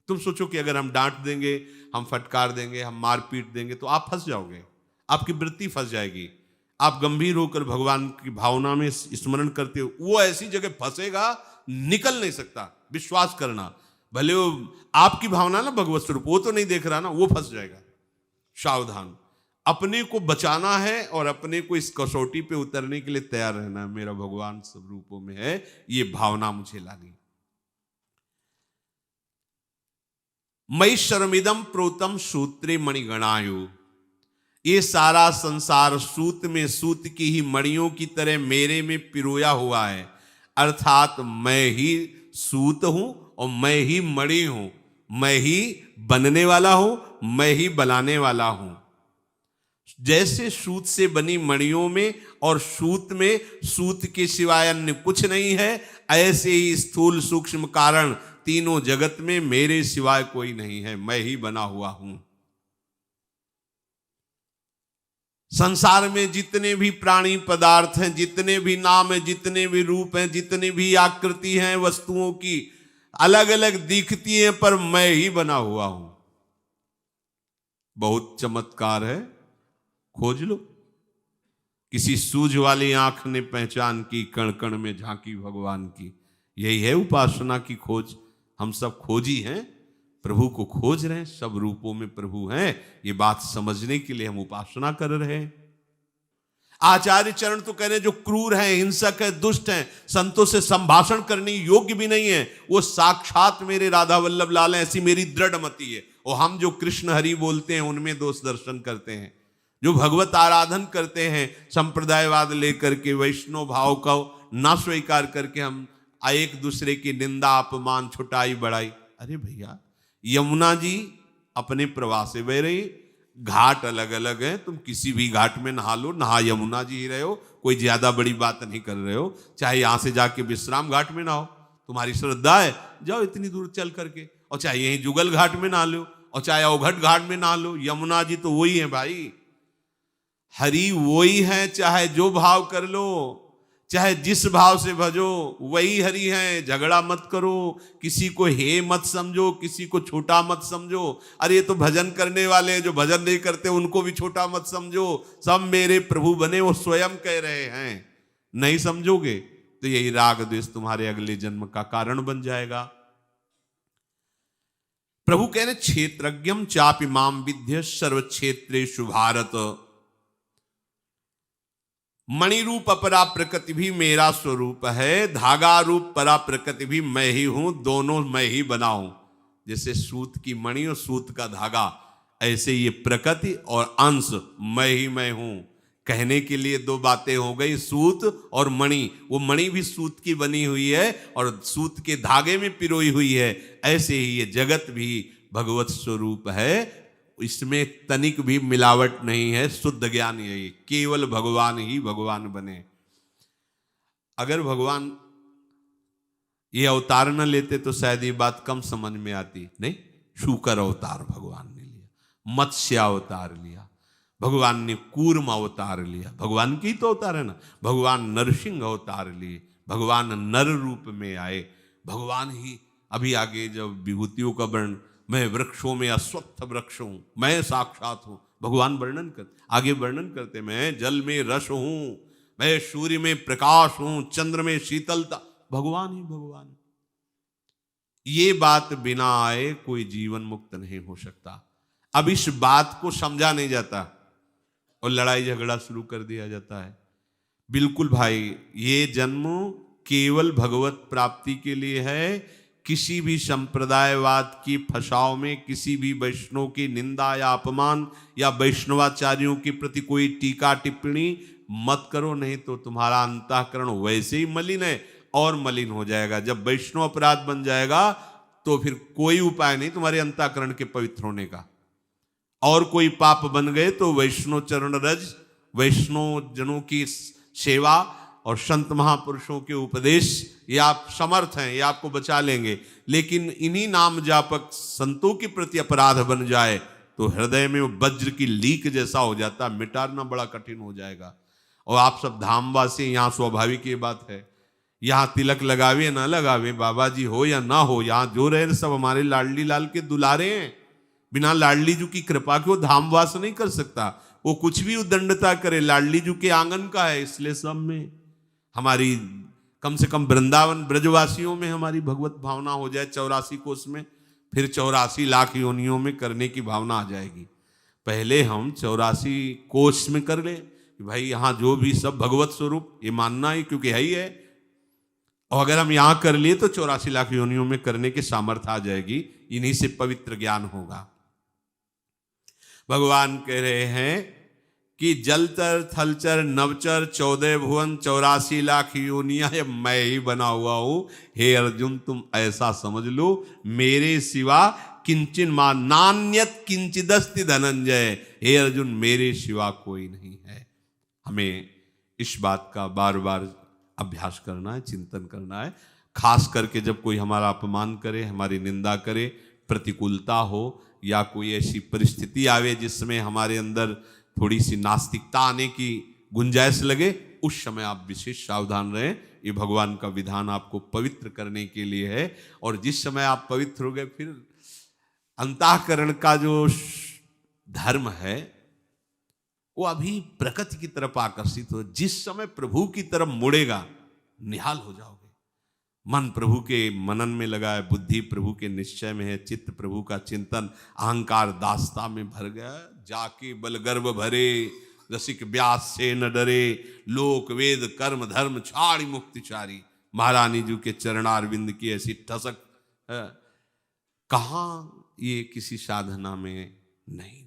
तुम सोचो कि अगर हम डांट देंगे, हम फटकार देंगे, हम मार पीट देंगे तो आप फंस जाओगे, आपकी वृत्ति फंस जाएगी। आप गंभीर होकर भगवान की भावना में स्मरण करते हो, वो ऐसी जगह फंसेगा, निकल नहीं सकता। विश्वास करना, भले वो आपकी भावना ना भगवत स्वरूप, वो तो नहीं देख रहा ना, वो फंस जाएगा। सावधान, अपने को बचाना है और अपने को इस कसौटी पे उतरने के लिए तैयार रहना है। मेरा भगवान सब रूपों में है, ये भावना मुझे लानी। मई शर्मिदम प्रोतम सूत्रे मणिगणायु, ये सारा संसार सूत में, सूत की ही मणियों की तरह मेरे में पिरोया हुआ है। अर्थात मैं ही सूत हूं और मैं ही मणि हूं, मैं ही बनने वाला हूं, मैं ही बनाने वाला हूं। जैसे सूत से बनी मणियों में और सूत में सूत के सिवाय अन्य कुछ नहीं है, ऐसे ही स्थूल सूक्ष्म कारण तीनों जगत में मेरे सिवाय कोई नहीं है, मैं ही बना हुआ हूं। संसार में जितने भी प्राणी पदार्थ हैं, जितने भी नाम हैं, जितने भी रूप हैं, जितने भी आकृति हैं वस्तुओं की, अलग अलग दिखती हैं, पर मैं ही बना हुआ हूं। बहुत चमत्कार है, खोज लो। किसी सूझ वाली आंख ने पहचान की, कण कण में झांकी भगवान की। यही है उपासना की खोज। हम सब खोजी हैं, प्रभु को खोज रहे हैं, सब रूपों में प्रभु हैं, ये बात समझने के लिए हम उपासना कर रहे हैं। आचार्य चरण तो कह रहे हैं जो क्रूर है, हिंसक है, दुष्ट है, संतों से संभाषण करने योग्य भी नहीं है, वो साक्षात मेरे राधा वल्लभ लाल हैं, ऐसी मेरी दृढ़ मति है। और हम जो कृष्ण हरि बोलते हैं उनमें दोष दर्शन करते हैं, जो भगवत आराधन करते हैं संप्रदायवाद लेकर के, वैष्णव भाव का ना स्वीकार करके हम एक दूसरे की निंदा अपमान छुटाई बढ़ाई। अरे भैया, यमुना जी अपने प्रवाह से बह रही, घाट अलग अलग है, तुम किसी भी घाट में नहा लो, नहा यमुना जी ही रहे हो, कोई ज्यादा बड़ी बात नहीं कर रहे हो। चाहे यहां से जाके विश्राम घाट में नहाओ, तुम्हारी श्रद्धा है, जाओ इतनी दूर चल करके, और चाहे यहीं जुगल घाट में नहा लो, और चाहे अवघट घाट में नहा लो, यमुना जी तो वही है भाई, हरि वही है, चाहे जो भाव कर लो, चाहे जिस भाव से भजो, वही हरि है। झगड़ा मत करो, किसी को हे मत समझो, किसी को छोटा मत समझो। अरे ये तो भजन करने वाले हैं, जो भजन नहीं करते उनको भी छोटा मत समझो, सब मेरे प्रभु बने, वो स्वयं कह रहे हैं। नहीं समझोगे तो यही राग द्वेष तुम्हारे अगले जन्म का कारण बन जाएगा। प्रभु कह रहे क्षेत्रज्ञम चापि माम विद्य सर्व क्षेत्रेषु भारत, मणि रूप अपरा प्रकृति भी मेरा स्वरूप है, धागा रूप परा प्रकृति भी मैं ही हूं, दोनों मैं ही बनाऊं। जैसे सूत की मणि और सूत का धागा, ऐसे ये प्रकृति और अंश मैं हूं। कहने के लिए दो बातें हो गई, सूत और मणि। वो मणि भी सूत की बनी हुई है और सूत के धागे में पिरोई हुई है। ऐसे ही ये जगत भी भगवत स्वरूप है, इसमें तनिक भी मिलावट नहीं है, शुद्ध ज्ञान यही, केवल भगवान ही भगवान बने। अगर भगवान ये अवतार न लेते तो शायद ये बात कम समझ में आती। नहीं, शूकर अवतार भगवान ने लिया, मत्स्य अवतार लिया, भगवान ने कूर्म अवतार लिया, भगवान की तो अवतार है ना। भगवान नरसिंह अवतार लिए, भगवान नर रूप में आए, भगवान ही। अभी आगे जब विभूतियों का वर्ण, मैं वृक्षों में अश्वत्थ वृक्ष हूं, मैं साक्षात हूं, भगवान वर्णन कर, आगे वर्णन करते, मैं जल में रस हूं, मैं सूर्य में प्रकाश हूं, चंद्र में शीतलता, भगवान ही भगवान। ये बात बिना आए कोई जीवन मुक्त नहीं हो सकता। अब इस बात को समझा नहीं जाता और लड़ाई झगड़ा शुरू कर दिया जाता है। बिल्कुल भाई, ये जन्म केवल भगवत प्राप्ति के लिए है। किसी भी संप्रदायवाद की फसाव में, किसी भी वैष्णव की निंदा या अपमान या वैष्णवाचार्यों के प्रति कोई टीका टिप्पणी मत करो, नहीं तो तुम्हारा अंतःकरण वैसे ही मलिन है और मलिन हो जाएगा। जब वैष्णव अपराध बन जाएगा तो फिर कोई उपाय नहीं तुम्हारे अंतःकरण के पवित्र होने का। और कोई पाप बन गए तो वैष्णव चरण रज, वैष्णव जनों की सेवा और संत महापुरुषों के उपदेश, ये आप समर्थ हैं, ये आपको बचा लेंगे। लेकिन इन्हीं नाम जापक संतों के प्रति अपराध बन जाए तो हृदय में वज्र की लीक जैसा हो जाता, मिटाना बड़ा कठिन हो जाएगा। और आप सब धामवासी, यहाँ स्वाभाविक ये बात है, यहाँ तिलक लगावे ना लगावे, बाबा जी हो या ना हो, यहाँ जो रहे सब हमारे लाडली लाल के दुलारे हैं। बिना लाडली जू की कृपा के वो धामवास नहीं कर सकता। वो कुछ भी उदंडता करे, लाडली जू के आंगन का है, इसलिए सब में हमारी, कम से कम वृंदावन ब्रजवासियों में हमारी भगवत भावना हो जाए 84 कोष में, फिर 84 लाख योनियों में करने की भावना आ जाएगी। पहले हम 84 कोष में कर ले कि भाई यहाँ जो भी सब भगवत स्वरूप, ये मानना ही, क्योंकि है ही है। और अगर हम यहाँ कर लिए तो 84 लाख योनियों में करने की सामर्थ्य आ जाएगी। इन्हीं से पवित्र ज्ञान होगा। भगवान कह रहे हैं कि जलचर थलचर नवचर 14 भुवन 84 लाख योनियां मैं ही बना हुआ हूं। हे अर्जुन, तुम ऐसा समझ लो, मेरे सिवा किंचिन मा नान्यत किंचिदस्ति धनंजय। हे अर्जुन, मेरे सिवा कोई नहीं है। हमें इस बात का बार बार अभ्यास करना है, चिंतन करना है। खास करके जब कोई हमारा अपमान करे, हमारी निंदा करे, प्रतिकूलता हो या कोई ऐसी परिस्थिति आवे जिसमें हमारे अंदर थोड़ी सी नास्तिकता आने की गुंजाइश लगे, उस समय आप विशेष सावधान रहें। ये भगवान का विधान आपको पवित्र करने के लिए है। और जिस समय आप पवित्र हो गए, फिर अंतःकरण का जो धर्म है वो अभी प्रकृति की तरफ आकर्षित हो। जिस समय प्रभु की तरफ मुड़ेगा, निहाल हो जाओगे। मन प्रभु के मनन में लगा है, बुद्धि प्रभु के निश्चय में है, चित्त प्रभु का चिंतन, अहंकार दास्ता में भर गया। जाके बलगर्भ भरे, रसिक व्यास से न डरे, लोक वेद कर्म धर्म छाड़ी मुक्ति चारी। महारानी जी के चरणारविंद की ऐसी ठसक कहाँ, ये किसी साधना में नहीं,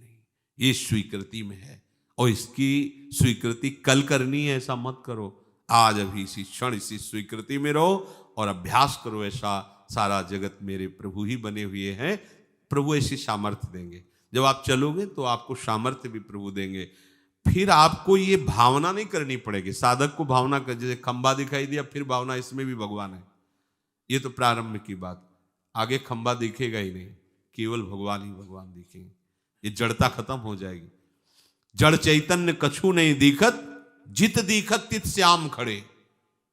ये स्वीकृति में है। और इसकी स्वीकृति कल करनी है ऐसा मत करो, आज अभी इसी क्षण इसी स्वीकृति में रहो और अभ्यास करो। ऐसा सारा जगत मेरे प्रभु ही बने हुए हैं, प्रभु ऐसी सामर्थ्य देंगे। जब आप चलोगे तो आपको सामर्थ्य भी प्रभु देंगे। फिर आपको ये भावना नहीं करनी पड़ेगी। साधक को भावना कर, जैसे खंबा दिखाई दिया फिर भावना इसमें भी भगवान है, ये तो प्रारंभ की बात। आगे खंबा दिखेगा ही नहीं, केवल भगवान ही भगवान दिखेंगे। ये जड़ता खत्म हो जाएगी। जड़ चैतन्य कछु नहीं दिखत, जित दिखत तित श्याम खड़े।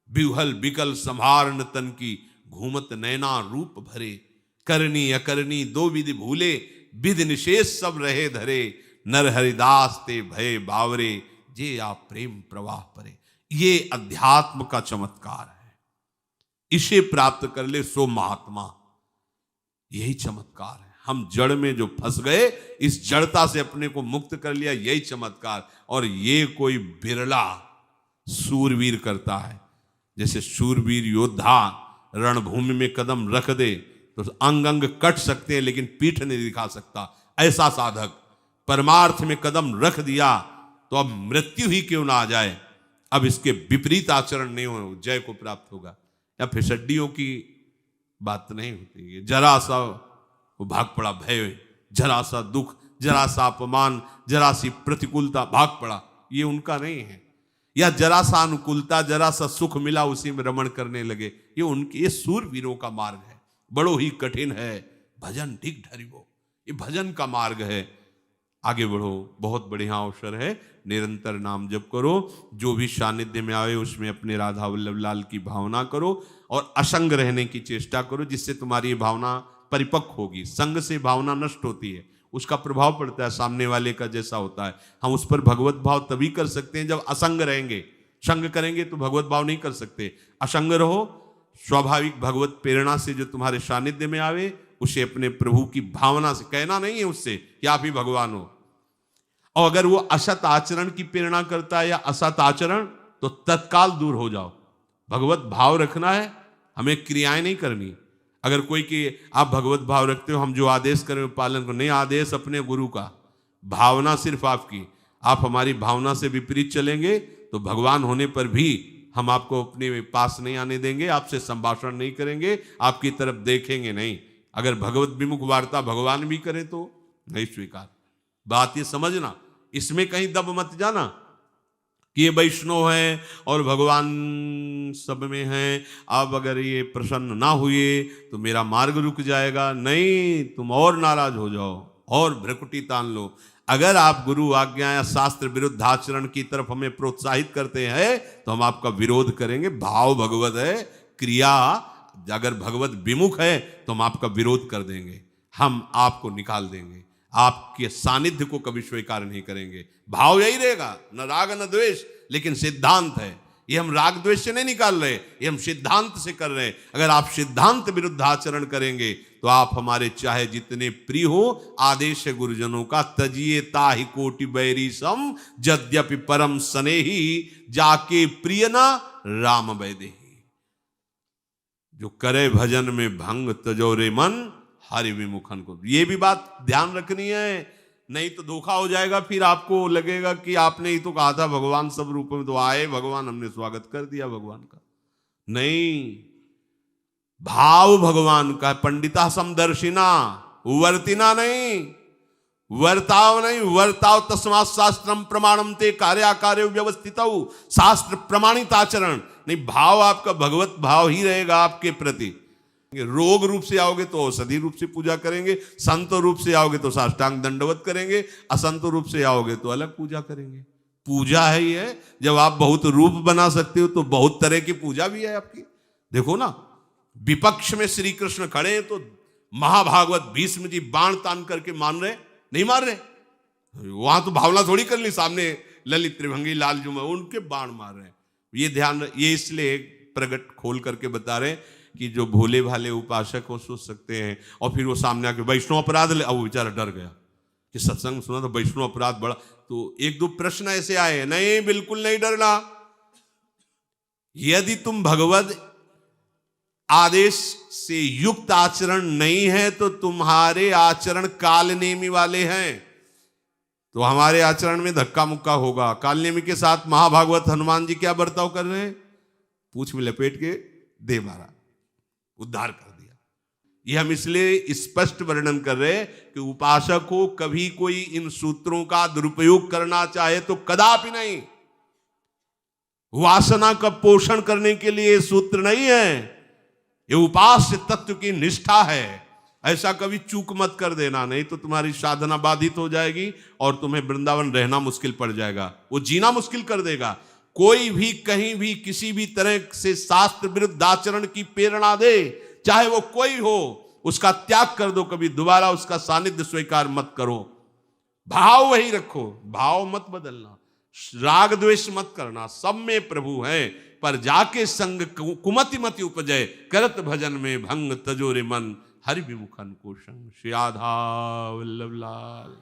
बिहल बिकल संहारन तन की, घूमत नैना रूप भरे। करनी अकरनी दो विधि भूले, विधि निशेष सब रहे धरे। नर हरिदास ते भय बावरे, जे आप प्रेम प्रवाह परे। ये अध्यात्म का चमत्कार है, इसे प्राप्त कर ले सो महात्मा। यही चमत्कार है। हम जड़ में जो फंस गए, इस जड़ता से अपने को मुक्त कर लिया, यही चमत्कार। और ये कोई बिरला सूरवीर करता है। जैसे शूरवीर योद्धा रणभूमि में कदम रख दे तो अंग अंग कट सकते हैं, लेकिन पीठ नहीं दिखा सकता। ऐसा साधक परमार्थ में कदम रख दिया तो अब मृत्यु ही क्यों ना आ जाए, अब इसके विपरीत आचरण नहीं हो, जय को प्राप्त होगा। या फिसड्डियों की बात नहीं होती। जरा सा वो भाग पड़ा भय, जरा सा दुख, जरा सा अपमान, जरा सी प्रतिकूलता, भाग पड़ा, ये उनका नहीं है। या जरा सा अनुकूलता, जरा सा सुख मिला, उसी में रमण करने लगे, ये उनके, ये सूरवीरों का मार्ग है। बड़ो ही कठिन है भजन ठीक ढरिबो, ये भजन का मार्ग है। आगे बढ़ो, बहुत बढ़िया अवसर है। निरंतर नाम जप करो, जो भी सानिध्य में आए उसमें अपने राधा वल्लभ लाल की भावना करो और असंग रहने की चेष्टा करो, जिससे तुम्हारी ये भावना परिपक्व होगी। संग से भावना नष्ट होती है, उसका प्रभाव पड़ता है सामने वाले का जैसा होता है। हम उस पर भगवत भाव तभी कर सकते हैं जब असंग रहेंगे। संग करेंगे तो भगवत भाव नहीं कर सकते। असंग रहो, स्वाभाविक भगवत प्रेरणा से जो तुम्हारे सानिध्य में आवे उसे अपने प्रभु की भावना से, कहना नहीं है उससे कि आप ही भगवान हो। और अगर वो असत आचरण की प्रेरणा करता है या असत आचरण, तो तत्काल दूर हो जाओ। भगवत भाव रखना है, हमें क्रियाएं नहीं करनी। अगर कोई कि आप भगवत भाव रखते हो, हम जो आदेश करें पालन करो, नहीं, आदेश अपने गुरु का, भावना सिर्फ आपकी। आप हमारी भावना से विपरीत चलेंगे तो भगवान होने पर भी हम आपको अपने पास नहीं आने देंगे, आपसे संभाषण नहीं करेंगे, आपकी तरफ देखेंगे नहीं। अगर भगवत विमुख वार्ता भगवान भी करें तो नहीं स्वीकार। बात ये समझना, इसमें कहीं दब मत जाना कि ये वैष्णव है और भगवान सब में है, अब अगर ये प्रसन्न ना हुए तो मेरा मार्ग रुक जाएगा। नहीं, तुम और नाराज हो जाओ और भ्रकुटी तान लो। अगर आप गुरु आज्ञा या शास्त्र विरुद्ध आचरण की तरफ हमें प्रोत्साहित करते हैं तो हम आपका विरोध करेंगे। भाव भगवत है, क्रिया अगर भगवत विमुख है तो हम आपका विरोध कर देंगे, हम आपको निकाल देंगे, आपके सानिध्य को कभी स्वीकार नहीं करेंगे। भाव यही रहेगा, न राग न द्वेष, लेकिन सिद्धांत है। ये हम राग द्वेष से नहीं निकाल रहे, ये हम सिद्धांत से कर रहे हैं। अगर आप सिद्धांत विरुद्ध आचरण करेंगे तो आप हमारे चाहे जितने प्रिय हो, आदेश है गुरुजनों का, तजिए ताहि कोटि बैरी सम, यद्यपि परम स्नेही, जाके प्रिय न राम वैदेही। जो करे भजन में भंग, तजोरे मन हरि विमुखन को। ये भी बात ध्यान रखनी है, नहीं तो धोखा हो जाएगा। फिर आपको लगेगा कि आपने ही तो कहा था भगवान सब रूप में तो आए भगवान, हमने स्वागत कर दिया भगवान का। नहीं, भाव भगवान का। पंडिता समदर्शिना, वर्तिना नहीं, वर्ताव नहीं। वर्ताव तस्मात् शास्त्रम प्रमाणम ते, कार्याकार्य व्यवस्थित, शास्त्र प्रमाणित आचरण नहीं। भाव आपका भगवत भाव ही रहेगा आपके प्रति। रोग रूप से आओगे तो औषधि रूप से पूजा करेंगे, संत रूप से आओगे तो साष्टांग दंडवत करेंगे, असंत रूप से आओगे तो अलग पूजा करेंगे। पूजा है ही है। जब आप बहुत रूप बना सकते हो तो बहुत तरह की पूजा भी है आपकी। देखो ना, विपक्ष में श्री कृष्ण खड़े हैं तो महाभागवत भीष्म जी बाण तान करके मान रहे, नहीं मार रहे, वहां तो भावना थोड़ी कर ली, सामने ललित त्रिभंगी लालजू में उनके बाण मार रहे हैं। ये ध्यान, ये इसलिए प्रगट खोल करके बता रहे कि जो भोले भाले उपासक हो सोच सकते हैं, और फिर वो सामने आके वैष्णव अपराध ले, अब वो बेचारा डर गया कि सत्संग सुना तो वैष्णव अपराध बड़ा। तो एक दो प्रश्न ऐसे आए, नहीं बिल्कुल नहीं डरना। यदि तुम भगवत आदेश से युक्त आचरण नहीं है तो तुम्हारे आचरण कालनेमी वाले हैं, तो हमारे आचरण में धक्का मुक्का होगा। कालनेमी के साथ महाभागवत हनुमान जी क्या बर्ताव कर रहे हैं? पूंछ में लपेट के दे मारा, उद्धार कर दिया। ये हम इसलिए स्पष्ट वर्णन कर रहे हैं कि उपासक को कभी कोई इन सूत्रों का दुरुपयोग करना चाहे तो कदापि नहीं। वासना का पोषण करने के लिए सूत्र नहीं है, ये उपास्य तत्व की निष्ठा है। ऐसा कभी चूक मत कर देना, नहीं तो तुम्हारी साधना बाधित हो जाएगी और तुम्हें वृंदावन रहना मुश्किल पड़ जाएगा, वो जीना मुश्किल कर देगा। कोई भी कहीं भी किसी भी तरह से शास्त्र विरुद्ध आचरण की प्रेरणा दे, चाहे वो कोई हो, उसका त्याग कर दो, कभी दोबारा उसका सानिध्य स्वीकार मत करो। भाव वही रखो, भाव मत बदलना, राग द्वेष मत करना, सब में प्रभु है, पर जाके संग कुमति मति उपजय, करत भजन में भंग तजोरे मन, हरि विमुखन को संग। श्री राधा वल्लभ लाल।